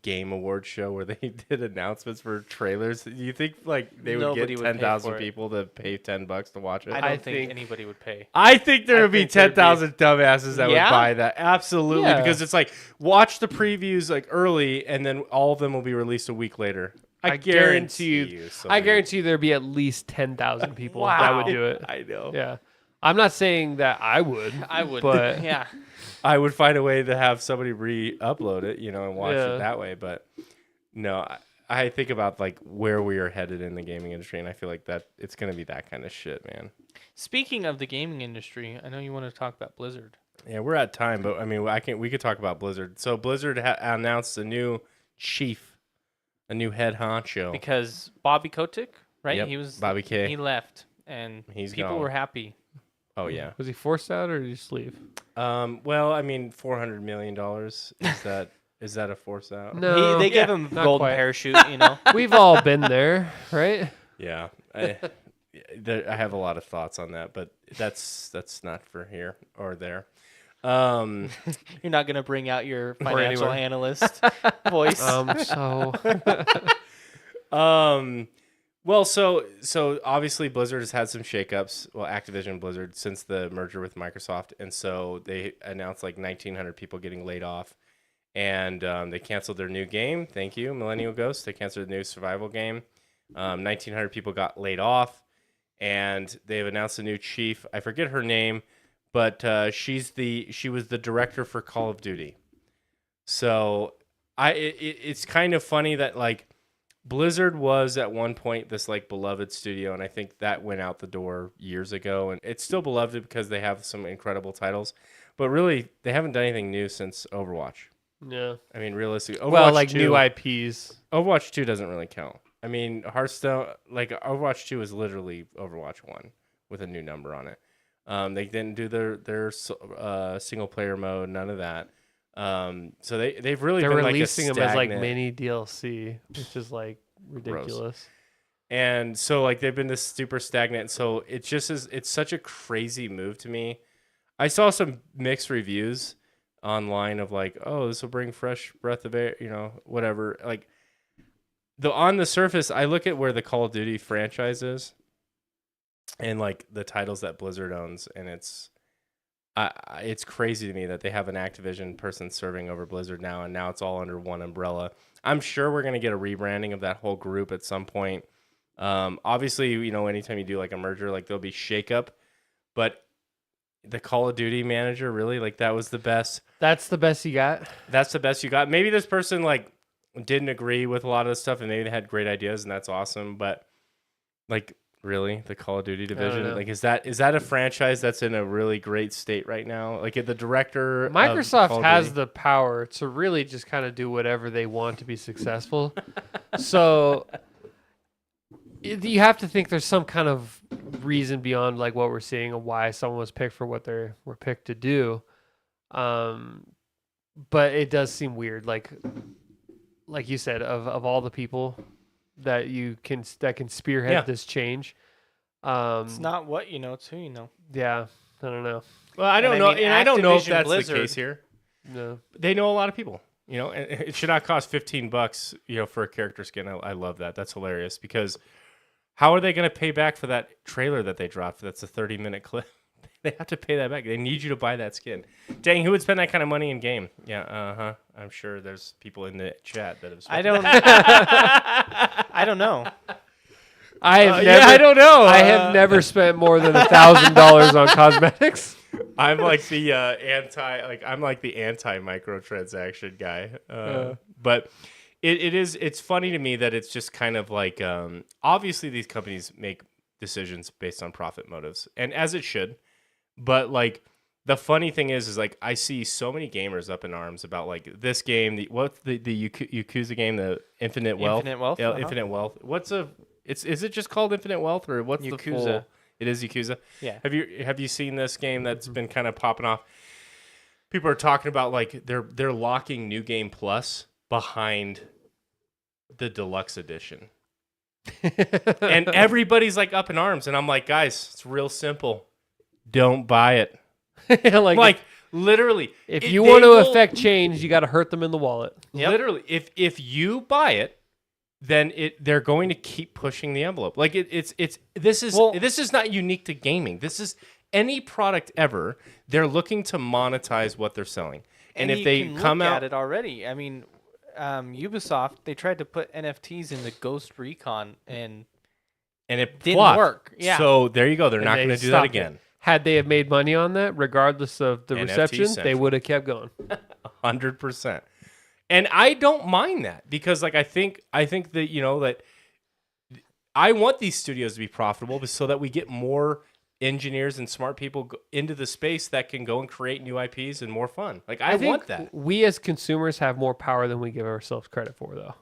game award show where they did announcements for trailers, do you think like they would Nobody get would pay 10,000 for it. people to pay $10 to watch it? I don't I think think- anybody would pay. I think there I would be think there'd be- 10,000 dumbasses that Yeah? would buy that. Absolutely. Yeah. Because it's like, watch the previews like early and then all of them will be released a week later. I guarantee you. I somebody- guarantee you there'd be at least 10,000 people that Wow. would do it. I know. Yeah. I'm not saying that I would. I would, But yeah. I would find a way to have somebody re-upload it, and watch Yeah. it that way. But no, I think about like where we are headed in the gaming industry, and I feel like that it's going to be that kind of shit, man. Speaking of the gaming industry, I know you want to talk about Blizzard. Yeah, we're at time, but I mean, we could talk about Blizzard. So Blizzard announced a new chief, a new head honcho. Because Bobby Kotick, right? Yep, He was Bobby K. He left, and He's people gone. were happy. Oh yeah. was he forced out or did he just leave? Well, I mean, $400 million is that a force out? No. They gave Yeah, him a not golden quite. parachute, you know. We've all been there, right? Yeah. I have a lot of thoughts on that, but that's not for here or there. You're not gonna bring out your financial anywhere. analyst voice. Well, so obviously Blizzard has had some shakeups. Well, Activision Blizzard since the merger with Microsoft, and so they announced like 1,900 people getting laid off, and they canceled their new game. Thank you, Millennial Ghost. They canceled the new survival game. 1,900 people got laid off, and they've announced a new chief. I forget her name, but she was the director for Call of Duty. So it's kind of funny that like Blizzard was at one point this like beloved studio, and I think that went out the door years ago, and it's still beloved because they have some incredible titles, but really they haven't done anything new since Overwatch. Yeah. I mean, realistically, Overwatch Well, like 2, new IPs. Overwatch 2 doesn't really count. I mean, Hearthstone, like Overwatch 2 is literally Overwatch 1 with a new number on it. They didn't do their single player mode, none of that. So they've really They're been releasing like them as like stagnant- mini DLC, which is like ridiculous. And so like they've been this super stagnant. So it just is. It's such a crazy move to me. I saw some mixed reviews online of like, oh, this will bring fresh breath of air, whatever. Like on the surface, I look at where the Call of Duty franchise is, and like the titles that Blizzard owns, and it's crazy to me that they have an Activision person serving over Blizzard now, and now it's all under one umbrella. I'm sure we're gonna get a rebranding of that whole group at some point. Obviously, anytime you do like a merger, like there'll be shakeup, but the Call of Duty manager, really, like that was the best. That's the best you got. That's the best you got. Maybe this person like didn't agree with a lot of the stuff, and maybe they had great ideas, and that's awesome. But like, really, the Call of Duty division, like, is that a franchise that's in a really great state right now? Like, the director, Microsoft has the power to really just kind of do whatever they want to be successful. So you have to think there's some kind of reason beyond like what we're seeing of why someone was picked for what they were picked to do. But it does seem weird. Like you said, of all the people that can spearhead this change. It's not what you know, it's who you know. Yeah, I don't know. Well, I don't know, and I don't know if Activision that's Blizzard, the case here. No, They know a lot of people, and it should not cost $15, for a character skin. I love that. That's hilarious because how are they going to pay back for that trailer that they dropped? That's a 30-minute clip. They have to pay that back. They need you to buy that skin. Dang, who would spend that kind of money in game? Yeah, I'm sure there's people in the chat that have spent I don't know. I don't know. I have never spent more than $1,000 on cosmetics. I'm like the I'm like the anti microtransaction guy. But it's funny to me that it's just kind of like obviously these companies make decisions based on profit motives, and as it should. But like the funny thing is like I see so many gamers up in arms about like this game, the Yakuza game, the Infinite Wealth. Uh-huh. Infinite Wealth. Is it just called Infinite Wealth, or what's Yakuza. the full? It is Yakuza. Yeah. Have you seen this game that's been kind of popping off? People are talking about like they're locking New Game Plus behind the deluxe edition. And everybody's like up in arms, and I'm like, guys, it's real simple. Don't buy it. like literally, if you want to affect change, you got to hurt them in the wallet. Yep. Literally, if you buy it, then they're going to keep pushing the envelope. Like this is not unique to gaming. This is any product ever. They're looking to monetize what they're selling, and if they come out at it already, I mean, Ubisoft, they tried to put NFTs in the Ghost Recon and it didn't flopped. work. Yeah. So there you go. They're not they going to do that stopped it. again. Had they have made money on that, regardless of the NFT reception, central. they would have kept going. 100%. And I don't mind that because like I think that that I want these studios to be profitable so that we get more engineers and smart people into the space that can go and create new IPs and more fun. Like I think want that. We as consumers have more power than we give ourselves credit for, though.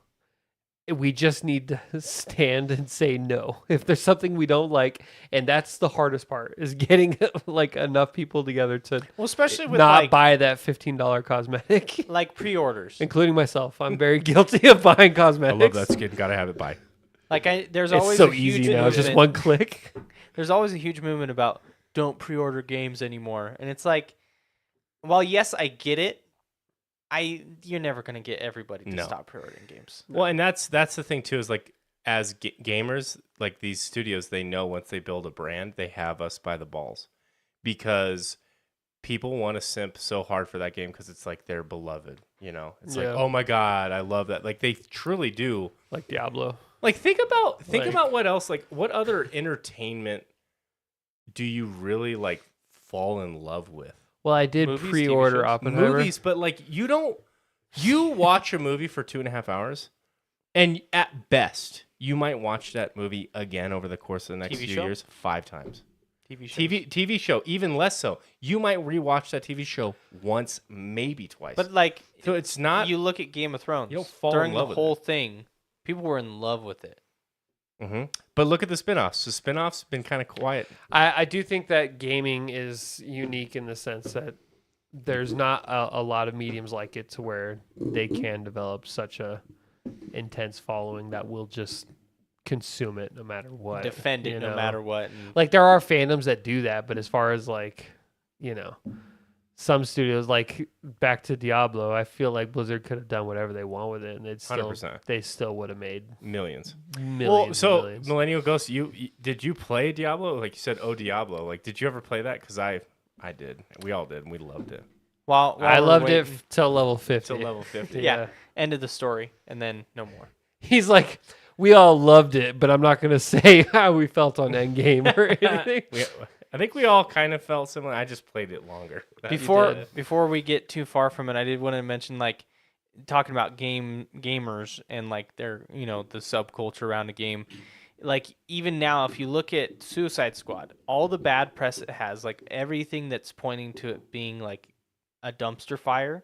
We just need to stand and say no if there's something we don't like, and that's the hardest part is getting like enough people together to especially with not buy that $15 cosmetic. Like pre-orders, including myself. I'm very guilty of buying cosmetics. I love that skin. Gotta have it by. Like there's It's always so a huge easy now. It's just one click. There's always a huge movement about don't pre-order games anymore, and it's like, while yes, I get it. You're never gonna get everybody to stop pre-ordering games. Well, and that's the thing too is like as gamers, like these studios, they know once they build a brand, they have us by the balls because people want to simp so hard for that game because it's like their beloved. It's like, oh my god, I love that. Like they truly do. Like Diablo. Like think about what else. Like what other entertainment do you really like fall in love with? Well, I did Movies, pre-order TV shows? Oppenheimer. Movies, but like you watch a movie for 2.5 hours, and at best you might watch that movie again over the course of the next TV few show? years 5 times. TV shows. TV show, even less so. You might rewatch that TV show once, maybe twice. But like, so it's not. You look at Game of Thrones. You don't fall in during love the with whole it. thing, people were in love with it. But look at the spinoffs. The spinoffs been kind of quiet. I do think that gaming is unique in the sense that there's not a lot of mediums like it to where they can develop such a intense following that will just consume it no matter what. Defend it you no know? matter what. And Like there are fandoms that do that, but as far as like, some studios like back to Diablo, I feel like Blizzard could have done whatever they want with it, and they still would have made Millions. millions. So and millions. Millennial Ghost, did you play Diablo? Like you said, oh Diablo. Like, did you ever play that? Because I did. We all did, and we loved it. while I we're loved waiting- it till level 50. Till level 50. Yeah. End of the story, and then no more. He's like, we all loved it, but I'm not gonna say how we felt on Endgame or anything. I think we all kind of felt similar. I just played it longer. Before we get too far from it, I did want to mention like talking about gamers and like their the subculture around the game. Like even now, if you look at Suicide Squad, all the bad press it has, like everything that's pointing to it being like a dumpster fire.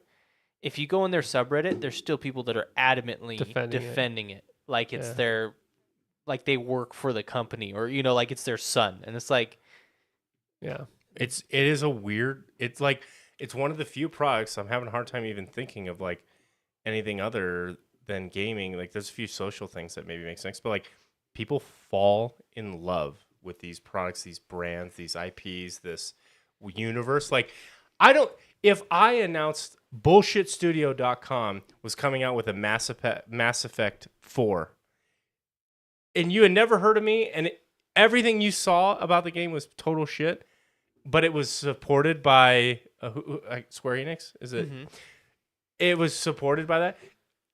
If you go in their subreddit, there's still people that are adamantly defending it. Like it's their, like they work for the company, or like it's their son, and it's like. Yeah. It is a weird. It's like it's one of the few products I'm having a hard time even thinking of like anything other than gaming. Like there's a few social things that maybe make sense, but like people fall in love with these products, these brands, these IPs, this universe. Like if I announced bullshitstudio.com was coming out with a Mass Effect 4 and you had never heard of me and everything you saw about the game was total shit, but it was supported by Square Enix, is it? Mm-hmm. It was supported by that.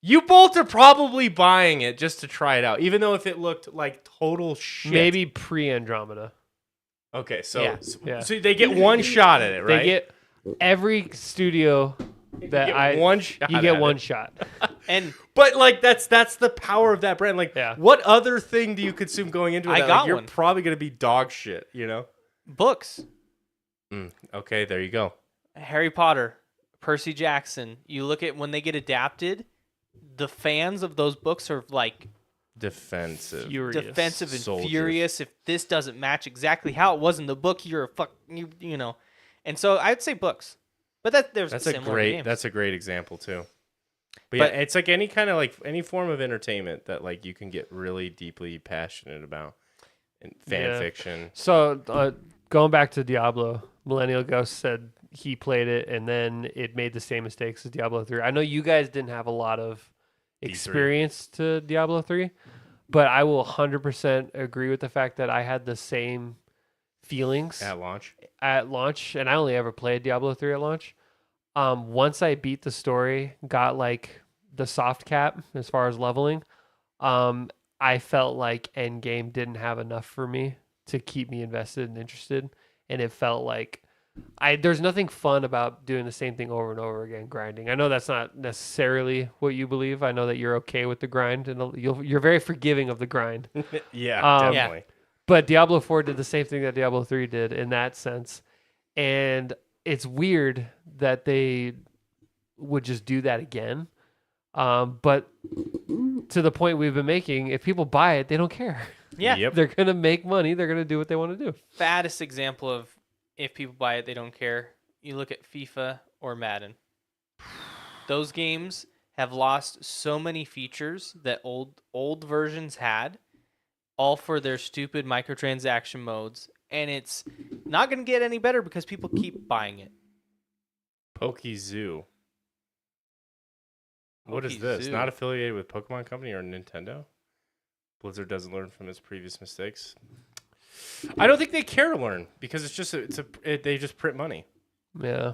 You both are probably buying it just to try it out, even though if it looked like total shit. Maybe pre-Andromeda. Okay, so Yeah. so they get one shot at it, right? They get every studio that you get one shot. But like that's the power of that brand. Like, what other thing do you consume going into it? You're probably gonna be dog shit, Books. Okay, there you go. Harry Potter, Percy Jackson. You look at when they get adapted, the fans of those books are like defensive and soldiers. Furious. If this doesn't match exactly how it was in the book, you're a And so I'd say books. But that's a great example too. But it's like any kind of like any form of entertainment that like you can get really deeply passionate about in fan fiction. So going back to Diablo, Millennial Ghost said he played it and then it made the same mistakes as Diablo 3. I know you guys didn't have a lot of experience to Diablo 3, but I will 100% agree with the fact that I had the same feelings at launch, and I only ever played Diablo 3 at launch. Once I beat the story, got like the soft cap as far as leveling, I felt like Endgame didn't have enough for me to keep me invested and interested, and it felt like there's nothing fun about doing the same thing over and over again, grinding. I know that's not necessarily what you believe. I know that you're okay with the grind, and you're very forgiving of the grind. Definitely. But Diablo 4 did the same thing that Diablo 3 did in that sense, and it's weird that they would just do that again. But to the point we've been making, if people buy it, they don't care. Yeah. Yep. They're going to make money. They're going to do what they want to do. Fattest example of if people buy it, they don't care. You look at FIFA or Madden. Those games have lost so many features that old versions had, all for their stupid microtransaction modes. And it's not going to get any better because people keep buying it. PokeZoo. What is this? Not affiliated with Pokemon Company or Nintendo? Blizzard doesn't learn from its previous mistakes. I don't think they care to learn because it's just they just print money. Yeah.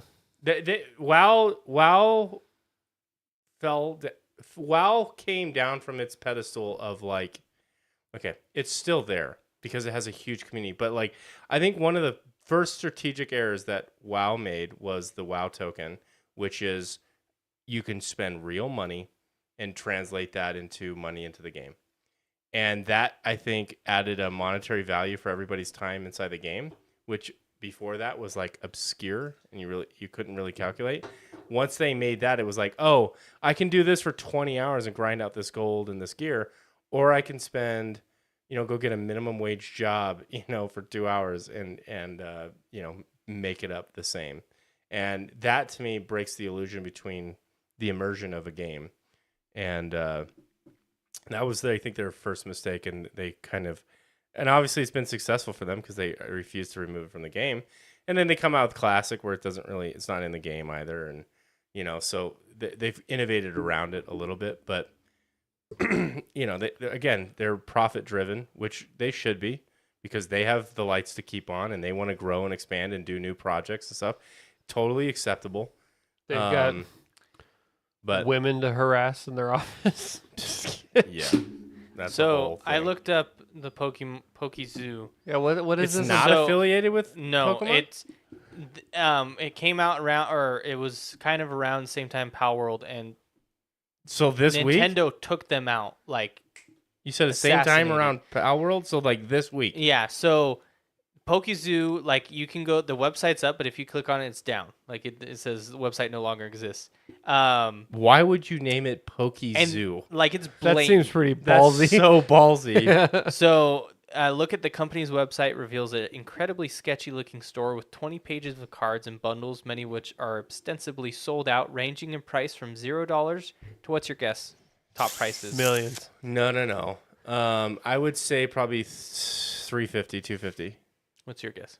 WoW came down from its pedestal of like, okay, it's still there because it has a huge community. But like, I think one of the first strategic errors that WoW made was the WoW token, which is you can spend real money and translate that into money into the game. And that, I think, added a monetary value for everybody's time inside the game, which before that was like obscure and you couldn't really calculate. Once they made that, it was like, oh, I can do this for 20 hours and grind out this gold and this gear, or I can spend go get a minimum wage job, for 2 hours and make it up the same. And that to me breaks the illusion between the immersion of a game. And that was, I think, their first mistake. And they and obviously it's been successful for them because they refuse to remove it from the game. And then they come out with Classic where it's not in the game either. And, so they've innovated around it a little bit, but they're profit driven, which they should be because they have the lights to keep on and they want to grow and expand and do new projects and stuff. Totally acceptable. They've got but women to harass in their office. Yeah. That's so I looked up the PokeZoo. Yeah, what is it's this? not affiliated with No, Pokemon? it came out around, or it was kind of around the same time PALWORLD, and so this week Nintendo took them out. Like you said, the same time around PALWORLD. So like this week. Yeah. So PokeZoo, like you can go. The website's up, but if you click on it, it's down. Like it says the website no longer exists. Why would you name it PokeZoo? Like it's That blatant. seems pretty ballsy. That's so ballsy. So look at the company's website, reveals an incredibly sketchy-looking store with 20 pages of cards and bundles, many of which are ostensibly sold out, ranging in price from $0 to, what's your guess? Top prices. Millions. No. I would say probably 350, 250. What's your guess?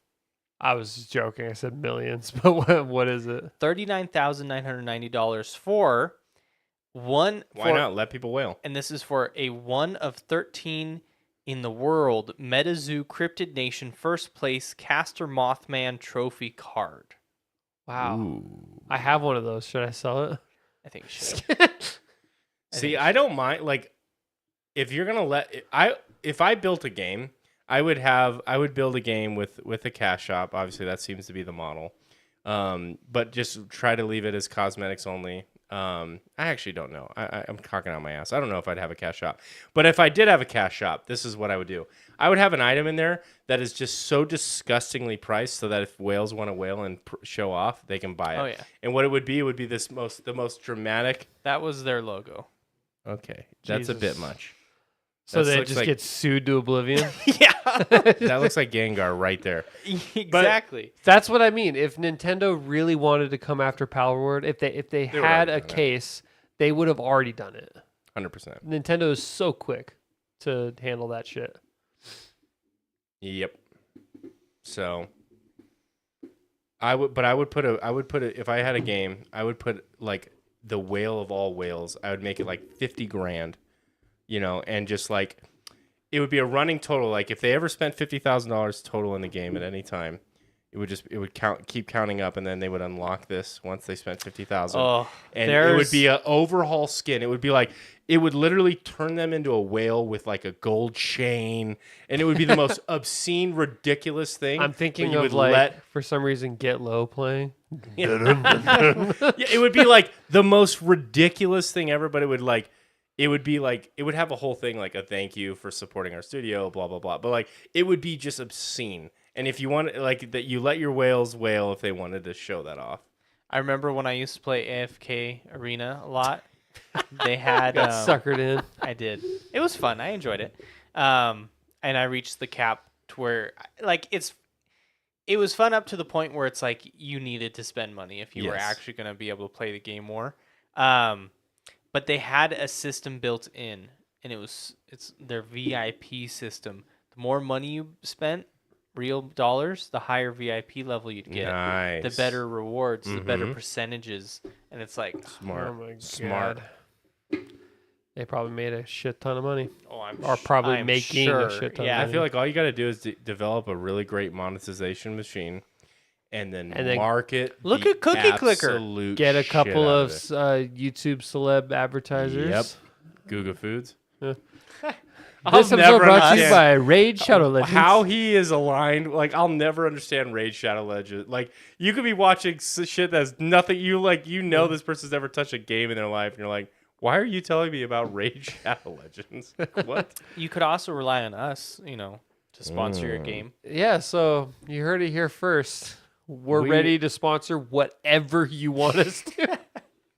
I was just joking. I said millions, but what is it? $39,990 for one. Why not? Let people wail. And this is for a 1 of 13 in the world MetaZoo Cryptid Nation first place Caster Mothman trophy card. Wow. Ooh. I have one of those. Should I sell it? I think you should. See, I don't mind. Like, if you're gonna if I built a game, I would build a game with a cash shop. Obviously, that seems to be the model. But just try to leave it as cosmetics only. I actually don't know. I'm cocking out my ass. I don't know if I'd have a cash shop. But if I did have a cash shop, this is what I would do. I would have an item in there that is just so disgustingly priced so that if whales want to whale and show off, they can buy it. Oh, yeah. And what it would be the most dramatic. That was their logo. Okay, that's a Jesus. bit much. So That they looks just like- get sued to oblivion? Yeah. That looks like Gengar right there. Exactly. That's what I mean. If Nintendo really wanted to come after PALWORLD, if they They would had already a done it. case, they would have already done it. 100%. Nintendo is so quick to handle that shit. Yep. So I would put it if I had a game, I would put like the whale of all whales. I would make it like 50 grand, and just like it would be a running total. Like if they ever spent $50,000 total in the game at any time, it would keep counting up, and then they would unlock this once they spent 50,000. Oh, And it would be an overhaul skin. It would be like, it would literally turn them into a whale with like a gold chain, and it would be the most obscene, ridiculous thing. I'm thinking but you of would for some reason, Get Low playing. Yeah, it would be like the most ridiculous thing ever, but it would have a whole thing like a thank you for supporting our studio, blah, blah, blah. But like, it would be just obscene. And if you want, like, that you let your whales wail if they wanted to show that off. I remember when I used to play AFK Arena a lot. They had Got suckered in. I did. It was fun. I enjoyed it. And I reached the cap to where like it was fun up to the point where it's like you needed to spend money if you were Yes. actually going to be able to play the game more. But they had a system built in, and it's their VIP system. The more money you spent, real dollars, the higher VIP level you'd get. Nice. The better rewards, the better Mhm. percentages, and it's like, Smart. Oh my Smart. God. They probably made a shit ton of money. oh, Or probably I'm making sure. a shit ton of Yeah, I money. feel like all you got to do is develop a really great monetization machine, and then And then market. Look the at Cookie Clicker. absolute Get a shit couple out of YouTube celeb advertisers. Yep. Guga Foods. This episode brought to you by Raid Shadow Legends. How he is aligned, like I'll never understand Raid Shadow Legends. Like you could be watching shit that's nothing. This person's never touched a game in their life, and you're like, why are you telling me about Raid Shadow Legends? What? You could also rely on us, to sponsor your game. Yeah, so you heard it here first. We're We- ready to sponsor whatever you want us to.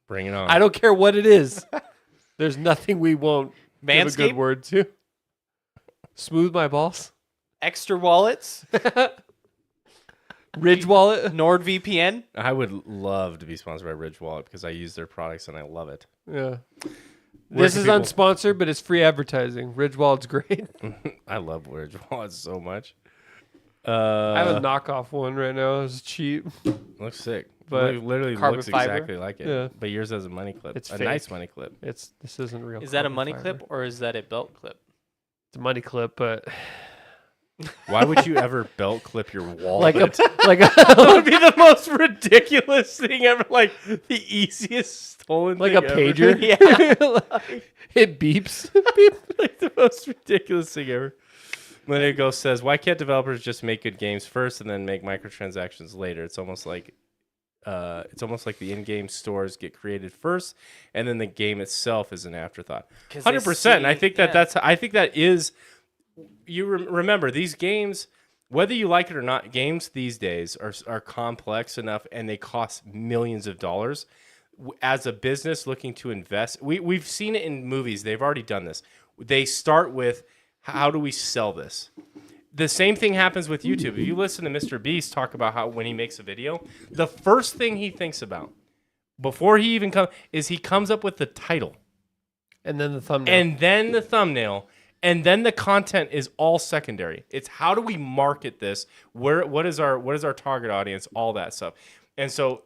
Bring it on. I don't care what it is. There's nothing we won't give a good Manscaped? word to. Smooth my balls. Extra wallets, Ridge wallet. NordVPN. I would love to be sponsored by Ridge Wallet because I use their products and I love it. Yeah. Where This can is people- unsponsored, but it's free advertising. Ridge wallet's great. I love Ridge Wallet so much. I have a knockoff one right now. It's cheap. Looks sick. But literally carbon looks fiber? exactly like it. Yeah. But yours has a money clip. It's a fake. nice money clip. This isn't real. Is that a carbon money fiber. clip or is that a belt clip? It's a money clip, but Why would you ever belt clip your wallet? like a that would be the most ridiculous thing ever. Like the easiest stolen like thing a ever. pager. Yeah. It beeps. Like the most ridiculous thing ever. Lenigo says, "Why can't developers just make good games first and then make microtransactions later? It's almost like the in-game stores get created first, and then the game itself is an afterthought." 100%. I think that is. You remember these games, whether you like it or not. Games these days are complex enough, and they cost millions of dollars. As a business looking to invest, we've seen it in movies. They've already done this. They start with, how do we sell this? The same thing happens with YouTube. If you listen to Mr. Beast talk about how when he makes a video, the first thing he thinks about before he even comes up with the title, And then the thumbnail. and then the thumbnail, and then the content is all secondary. It's how do we market this? What is our target audience? All that stuff. And so,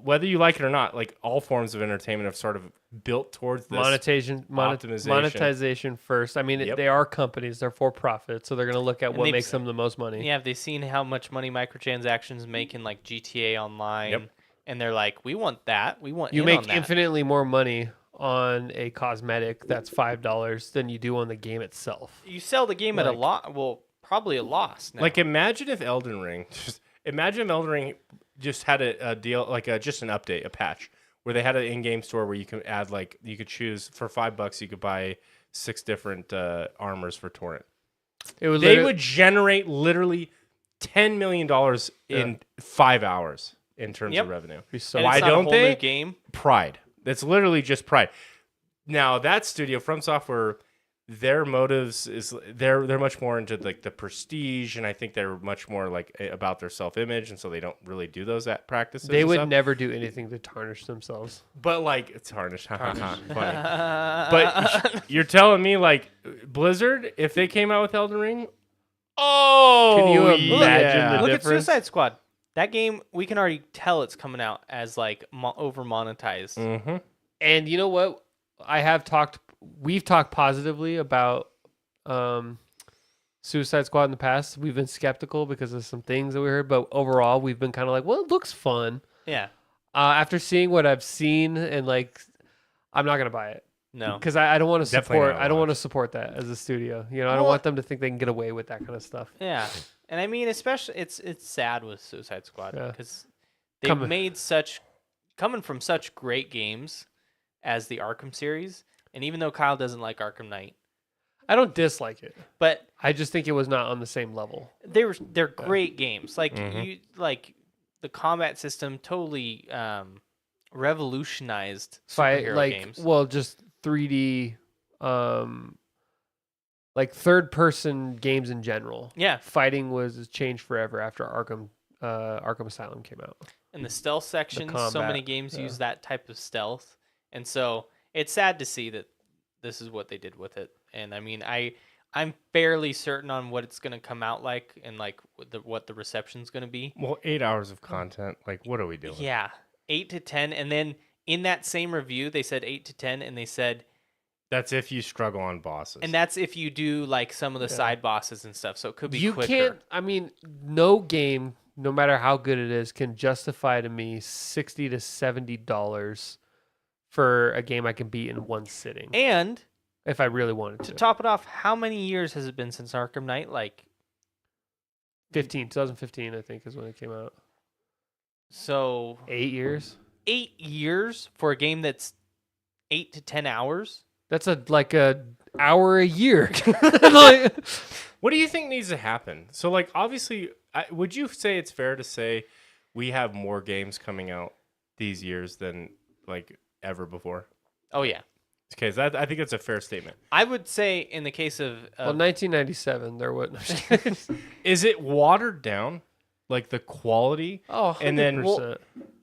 whether you like it or not, like all forms of entertainment have sort of built towards this monetization first. I mean, Yep. they are companies; they're for profit, so they're going to look at And what they've- makes them the most money. Yeah, have they seen how much money microtransactions make in like GTA Online? Yep. And they're like, we want that. We want You in make on that. infinitely more money on a cosmetic that's $5 than you do on the game itself. You sell the game at a Like- lot. Well, probably a loss. Now. Like imagine if Elden Ring just had a deal like just an update, a patch where they had an in-game store where you can add you could choose for $5 you could buy 6 different armors for Torrent. It would They would generate literally $10 million in 5 hours in terms Yep. of revenue. be so. And Why it's not a don't whole new they? game. Pride. That's literally just pride. Now that studio, From Software, their motives is they're much more into like the prestige, and I think they're much more like about their self-image, and so they don't really do those practices. They and would stuff. never do anything to tarnish themselves. But like it's tarnished. Funny. But you're telling me like Blizzard, if they came out with Elden Ring, Can you imagine yeah. the Look difference? at Suicide Squad. That game, we can already tell it's coming out as like over monetized. Mm-hmm. And you know what? We've talked positively about Suicide Squad in the past. We've been skeptical because of some things that we heard, but overall, we've been kind of like, well, it looks fun. Yeah. After seeing what I've seen, and like, I'm not gonna buy it No. because I don't want to Definitely support. not I don't want to watch. support that as a studio. You know, I don't Well- want them to think they can get away with that kind of stuff. Yeah. And I mean, especially it's sad with Suicide Squad Yeah. because they've Coming- made coming from such great games as the Arkham series, and even though Kyle doesn't like Arkham Knight, I don't dislike it. but I just think it was not on the same level. they're great games. Like Mhm. you like the combat system totally revolutionized superhero games. Well, just 3D, like third person games in general. Yeah, Fighting was changed forever after Arkham Asylum came out. in the stealth section, so combat, many games yeah. use that type of stealth, and so it's sad to see that this is what they did with it. And I mean, I'm fairly certain on what it's gonna come out like and like what the reception's gonna be. Well, 8 hours of content. Like, what are we doing? Yeah, 8 to 10, and then in that same review they said 8 to 10, and they said, That's if you struggle on bosses. and that's if you do like some of the Yeah. side bosses and stuff. So it could be You quicker. can't. I mean, no game, no matter how good it is, can justify to me $60 to $70 for a game I can beat in one sitting And if I really wanted to to. top it off, how many years has it been since Arkham Knight? Like 2015, I think, is when it came out. so 8 years. 8 years for a game that's 8 to 10 hours. That's like a hour a year. Like, What do you think needs to happen? So, like, obviously, would you say it's fair to say we have more games coming out these years than like ever before? Oh yeah. Okay, so I think that's a fair statement. I would say in the case of Well, 1997, there was. No, I'm just kidding. Is it watered down, like the quality? Oh, 100%. And then-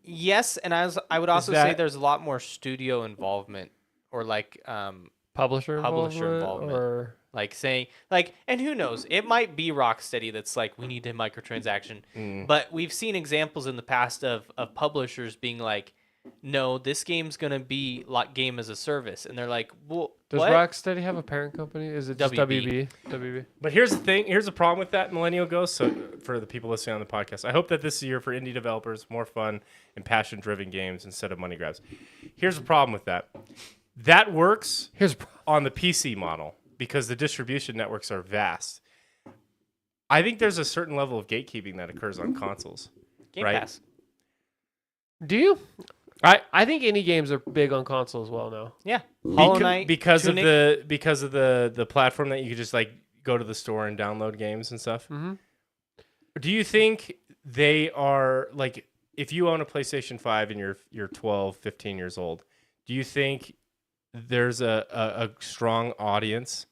yes, and I would also say that- there's a lot more studio involvement or like publisher involvement. or like saying like, and who knows, it might be Rocksteady that's like, we need a microtransaction. But we've seen examples in the past of publishers being like, no, this game's gonna be like game as a service, and they're like, well, does what? Rocksteady have a parent company? Is it just WB? WB? But here's the thing. Here's the problem with that, Millennial Ghost. So for the people listening on the podcast, I hope that this is a year for indie developers, more fun and passion-driven games instead of money grabs. Here's the problem with that. That works on the PC model because the distribution networks are vast. I think there's a certain level of gatekeeping that occurs on consoles. Game right? Pass. Do you? I think indie games are big on console as well now. Yeah, Hollow Knight, because Tunic. of the platform that you could just like go to the store and download games and stuff. Mm-hmm. Do you think they are like, if you own a PlayStation 5 and you're 12, 15 years old, do you think there's a strong audience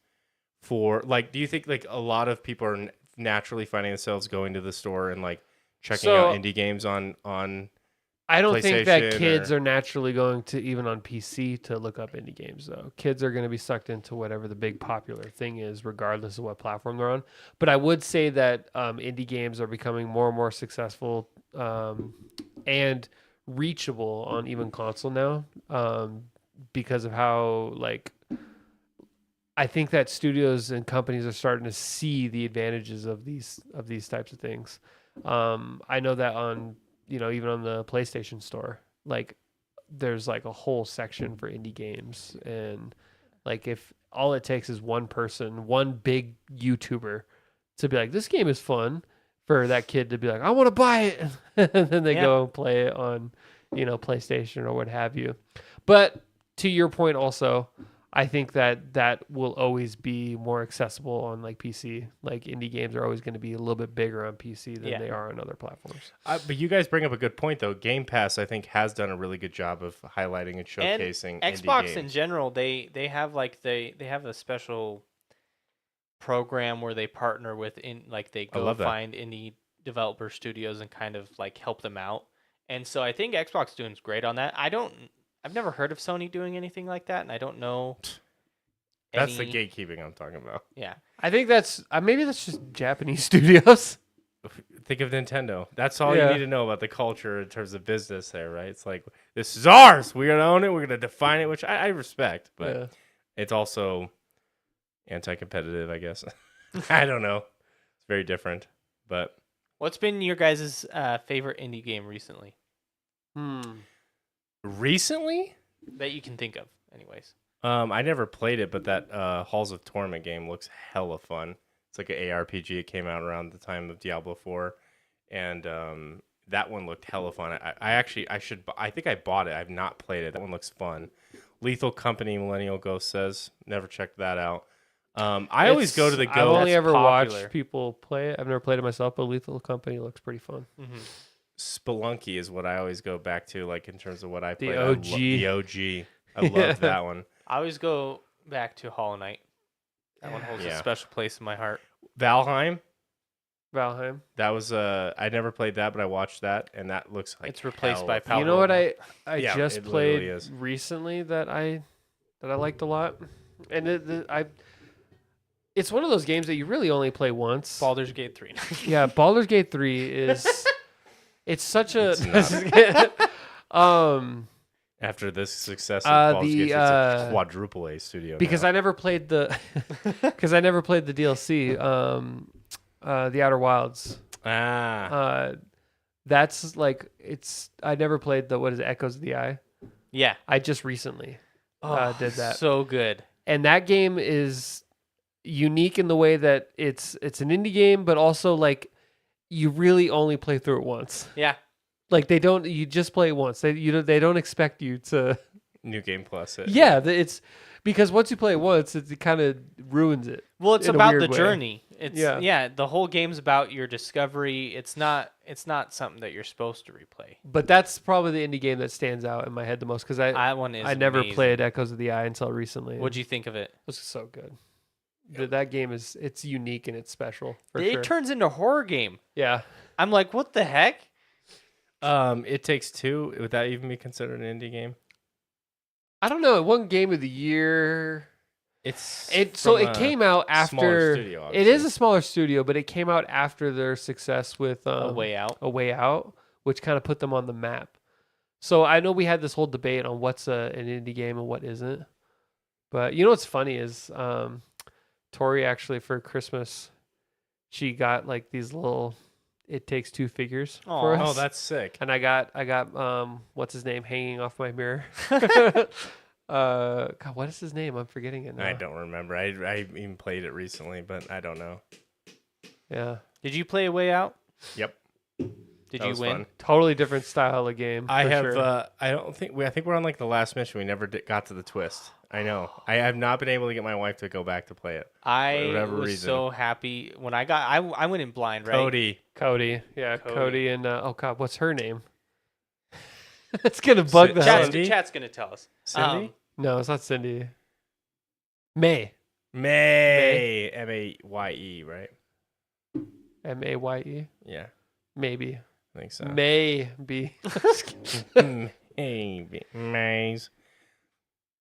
for like, do you think like a lot of people are naturally finding themselves going to the store and like checking out indie games on I don't think that PlayStation kids are naturally going to, even on PC, to look up indie games, though. Kids are going to be sucked into whatever the big popular thing is, regardless of what platform they're on. But I would say that indie games are becoming more and more successful and reachable on even console now because of how, like, I think that studios and companies are starting to see the advantages of these types of things. I know that on... even on the PlayStation Store, like there's like a whole section for indie games. And like, if all it takes is one person, one big YouTuber to be like, this game is fun, for that kid to be like, I want to buy it. And then they go and play it on, PlayStation or what have you. But to your point also, I think that will always be more accessible on like PC. Like indie games are always going to be a little bit bigger on PC than they are on other platforms. But you guys bring up a good point though. Game Pass, I think, has done a really good job of highlighting and showcasing and indie Xbox games. in general. They have like they have a special program where they partner with they go find indie developer studios and kind of like help them out. And so I think Xbox doing great on that. I've never heard of Sony doing anything like that, and I don't know. That's the gatekeeping I'm talking about. Yeah, I think that's maybe that's just Japanese studios. Think of Nintendo. That's all you need to know about the culture in terms of business there, right? It's like, this is ours. We're going to own it. We're going to define it, which I respect, but it's also anti-competitive, I guess. I don't know. It's very different, but... What's been your guys' favorite indie game recently? Recently? That you can think of, anyways. I never played it, but that Halls of Torment game looks hella fun. It's like an ARPG. It came out around the time of Diablo 4, and that one looked hella fun. I think I bought it. I've not played it. That one looks fun. Lethal Company, Millennial Ghost says. Never checked that out. I always go to the Go. I've only ever popular. watched people play it. I've never played it myself, but Lethal Company looks pretty fun. Mm-hmm. Spelunky is what I always go back to, like in terms of what I played. The OG. The OG. I love that one. I always go back to Hollow Knight. That one holds a special place in my heart. Valheim. That was I never played that, but I watched that, and that looks like it's replaced by You know what I Yeah, just it literally played is. recently that I liked a lot, and it's one of those games that you really only play once. Baldur's Gate 3. Yeah, Baldur's Gate 3 is it's such a after this success of Baldur's Gate, it's a quadruple A studio. because now. I never played the DLC, The Outer Wilds. That's like I never played the Echoes of the Eye. Yeah. I just recently did that. So good. And that game is unique in the way that it's an indie game, but also like you really only play through it once. Yeah. Like you just play it once. They don't expect you to New Game Plus. It. Yeah, it's because once you play it once, it kind of ruins it. Well, it's in a about weird the way. journey. It's Yeah. the whole game's about your discovery. It's not something that you're supposed to replay. But that's probably the indie game that stands out in my head the most because That one is I never amazing. played Echoes of the Eye until recently. What'd you think of it? It was so good. That game it's unique and it's special for It sure. turns into a horror game. Yeah. I'm like, what the heck? It Takes Two. Would that even be considered an indie game? I don't know. It won Game of the Year. It's It came out smaller after. studio, It is obviously. a smaller studio, but it came out after their success with A Way Out. A Way Out, which kind of put them on the map. So I know we had this whole debate on what's an indie game and what isn't. But you know what's funny is Tori actually for Christmas, she got like these little It Takes Two figures for Aw. us. Oh, that's sick. And I got what's his name hanging off my mirror. God, what is his name? I'm forgetting it now. I don't remember. I even played it recently, but I don't know. Yeah. Did you play A Way Out? Yep. Did That you was win? fun. Totally different style of game. I for have. sure. I don't think I think we're on like the last mission. We never got to the twist. I know. I have not been able to get my wife to go back to play it. I whatever was reason. so happy when I got. I went in blind, right? Cody. Yeah, Cody. Cody and oh god, what's her name? It's gonna bug the hell. Chat's, out of me. Cindy? chat's gonna tell us. Cindy? No, it's not Cindy. May. May. Maye, right? Maye. Yeah, Maybe. I think so. Maybe. Maybe. Maze.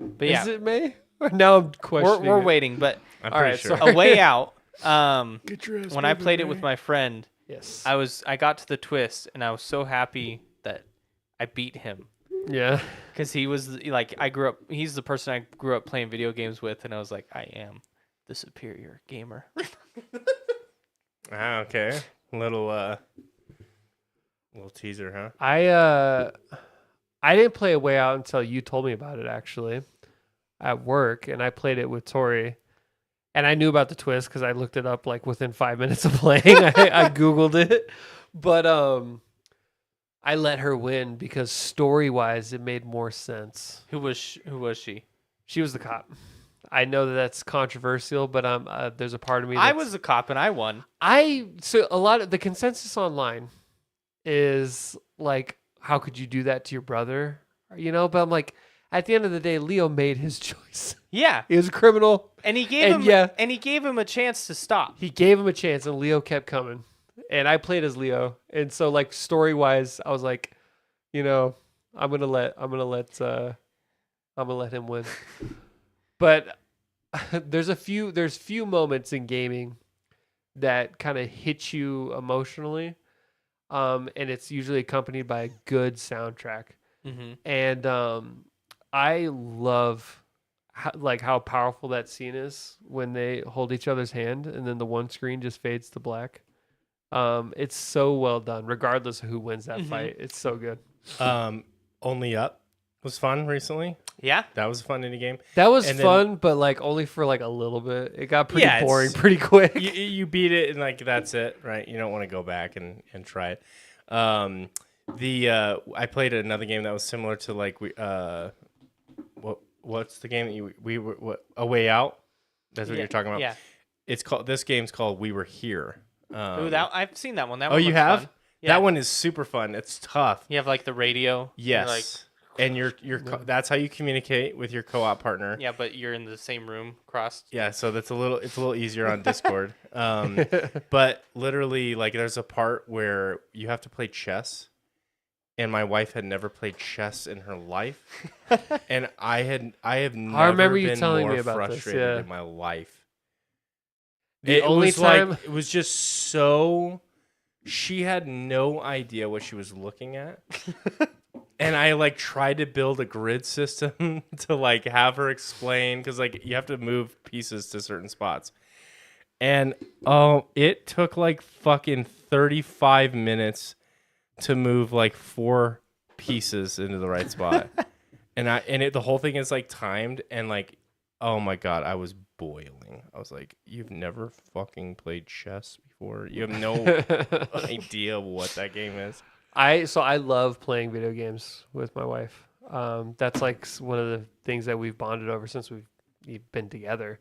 But yeah, Is it May? Now I'm questioning. we're it. waiting. But I'm All pretty right, sure. sorry. A Way Out. Get your ass When I over played it there. with my friend, Yes. I got to the twist and I was so happy that I beat him Yeah. because he was like he's the person I grew up playing video games with, and I was like, I am the superior gamer. Ah, okay. Little teaser, huh? I didn't play A Way Out until you told me about it actually at work, and I played it with Tori. And I knew about the twist because I looked it up like within 5 minutes of playing. I Googled it. But I let her win because story-wise it made more sense. Who was she? She was the cop. I know that that's controversial, but there's a part of me I that's, was a cop and I won. so a lot of the consensus online is like, how could you do that to your brother? You know, but I'm like, at the end of the day, Leo made his choice. Yeah, He was a criminal. and he gave And him yeah. and he gave him a chance to stop. He gave him a chance, and Leo kept coming. And I played as Leo, and so like story wise, I was like, you know, I'm gonna let him win. But there's few moments in gaming that kind of hit you emotionally, and it's usually accompanied by a good soundtrack. Mm-hmm. And I love how powerful that scene is when they hold each other's hand and then the one screen just fades to black. It's so well done, regardless of who wins that Mhm. fight. It's so good. Only Up was fun recently. Yeah, That was a fun indie game. That was And then- fun, but like only for like a little bit. It got pretty Yeah, boring it's- pretty quick. You beat it and like that's it, right? You don't want to go back and try it. I played another game that was similar to like what's the game that we were A Way Out? That's what you're talking about. Yeah. This game's called We Were Here. Ooh, I've seen that one. That Oh, one you looks have? fun. Yeah. That one is super fun. It's tough. You have like the radio. You're like, Yes. And that's how you communicate with your co-op partner. yeah, but you're in the same room, crossed. Yeah, so it's a little easier on Discord. But literally, like, there's a part where you have to play chess, and my wife had never played chess in her life, and I have never remember you been telling more me about this, frustrated yeah. in my life. The only time- it was just so. She had no idea what she was looking at. And I like tried to build a grid system to like have her explain because like you have to move pieces to certain spots. And it took like fucking 35 minutes to move like 4 pieces into the right spot. The whole thing is like timed and like, oh my God, I was boiling. I was like, you've never fucking played chess before. You have no idea what that game is. I love playing video games with my wife. That's like one of the things that we've bonded over since we've been together.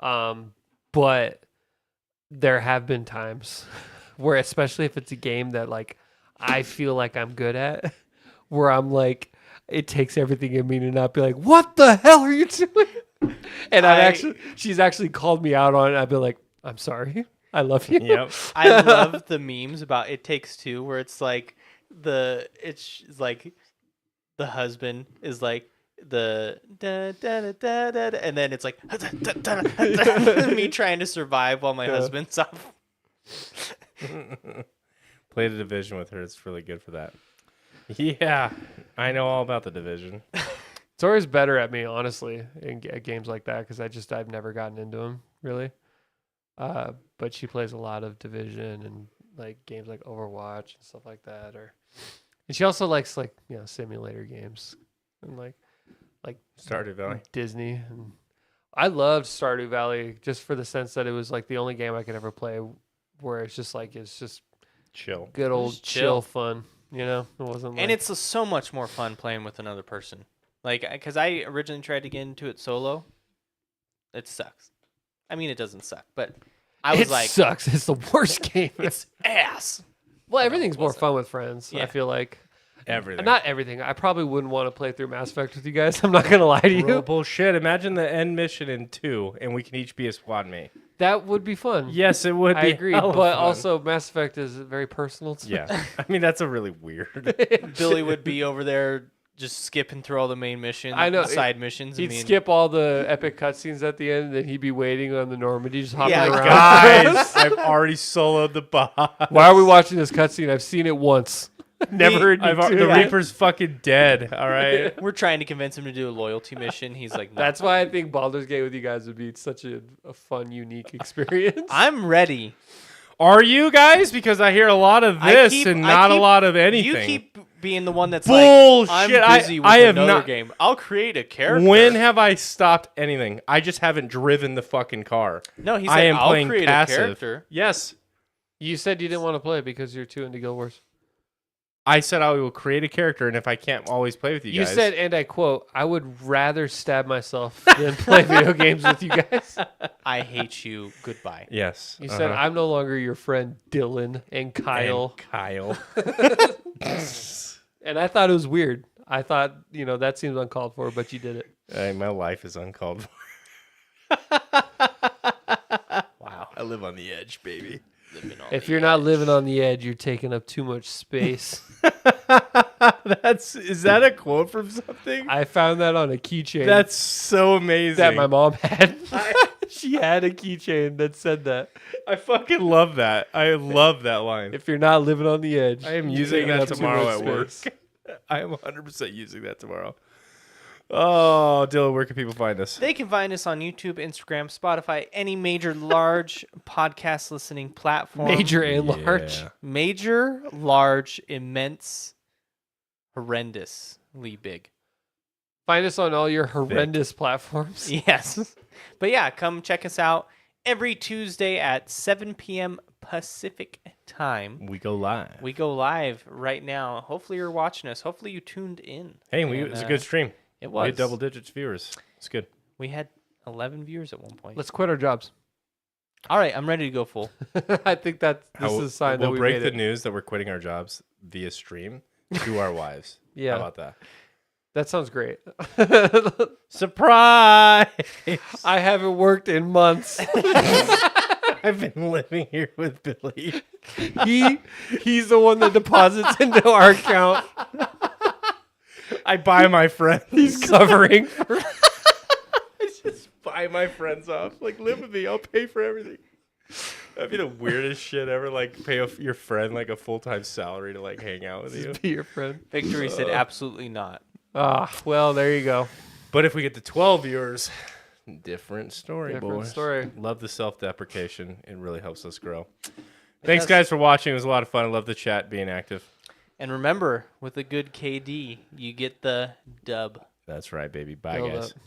But there have been times where, especially if it's a game that like I feel like I'm good at, where I'm like, it takes everything in me to not be like, what the hell are you doing? And she's actually called me out on it. I've been like, I'm sorry. I love you. Yep. I love the memes about It Takes Two, where it's like it's like the husband is like the da, da, da, da, da, da, and then it's like me trying to survive while my husband's off. Play the Division with her. It's really good for that. Yeah, I know all about the Division. Tori's better at me, honestly, at games like that because I've never gotten into them really. But she plays a lot of Division and like games like Overwatch and stuff like that. And she also likes like simulator games and like Stardew Valley. Disney. And I loved Stardew Valley just for the sense that it was like the only game I could ever play where it's just Chill. good old Just chill chill. fun. It wasn't like, And it's so much more fun playing with another person. Like, because I originally tried to get into it solo. It sucks. I mean, it doesn't suck, but I was like, sucks. It's the worst game. it's ass. Well, No, everything's it more wasn't. fun with friends. I Yeah. feel like Everything. not everything. I probably wouldn't want to play through Mass Effect with you guys. I'm not gonna lie to Bro, you. bullshit. Imagine the end mission in 2, and we can each be a squad mate. That would be fun. Yes, it would be. I agree. hella But fun. also, Mass Effect is very personal. To Yeah. I mean, that's a really weird. Billy would be over there just skipping through all the main missions, I know. the side missions. He'd and skip all the epic cutscenes at the end, and then he'd be waiting on the Normandy, just hopping Yeah, around. Guys, I've already soloed the boss. Why are we watching this cutscene? I've seen it once. Never need to. The Reaper's fucking dead, all right? We're trying to convince him to do a loyalty mission. He's like, no. That's why I think Baldur's Gate with you guys would be such a fun, unique experience. I'm ready. Are you guys? Because I hear a lot of this and not a lot of anything. You keep being the one that's Bullshit. like, I'm busy with I have another not- game. I'll create a character. When have I stopped anything? I just haven't driven the fucking car. No, he I said, am I'll playing create passive. a character. Yes. You said you didn't want to play because you're too into Guild Wars. I said I will create a character, and if I can't always play with you You guys. said, and I quote, I would rather stab myself than play video games with you guys. I hate you. Goodbye. Yes. You said, I'm no longer your friend Dylan and Kyle. Kyle. And I thought it was weird. I thought, that seems uncalled for, but you did it. Hey, my life is uncalled for. Wow. I live on the edge, baby. If you're not living on the edge, you're taking up too much space. Is that a quote from something? I found that on a keychain That's so amazing. that my mom had. She had a keychain that said that. I fucking love that. I love that line. If you're not living on the edge, I am you're using taking that up too tomorrow much at work. space. I am 100% using that tomorrow. Oh, Dylan, where can people find us? They can find us on YouTube, Instagram, Spotify, any major large podcast listening platform. Major and large. Yeah. Major, large, immense, horrendously big. Find us on all your horrendous platforms. Yes. But yeah, come check us out every Tuesday at 7 p.m. Pacific time. We go live. We go live right now. Hopefully you're watching us. Hopefully you tuned in. Hey, And, it was a good stream. It We was. had double digits viewers. It's good. We had 11 viewers at one point. Let's quit our jobs. All right, I'm ready to go full. I think this is a sign that we'll we break made the it. news that we're quitting our jobs via stream to our wives. Yeah. How about that? That sounds great. Surprise! I haven't worked in months. I've been living here with Billy. He's the one that deposits into our account. I buy my friends. He's covering. I just buy my friends off. Like, live with me. I'll pay for everything. That'd be the weirdest shit ever. Like, pay your friend like a full-time salary to like hang out with you. Be your friend. Victory said absolutely not. Well, there you go. But if we get to 12 viewers, different story, Different boys. story. Love the self-deprecation. It really helps us grow. Thanks, guys, for watching. It was a lot of fun. I love the chat, being active. And remember, with a good KD, you get the dub. That's right, baby. Bye, Build guys. up.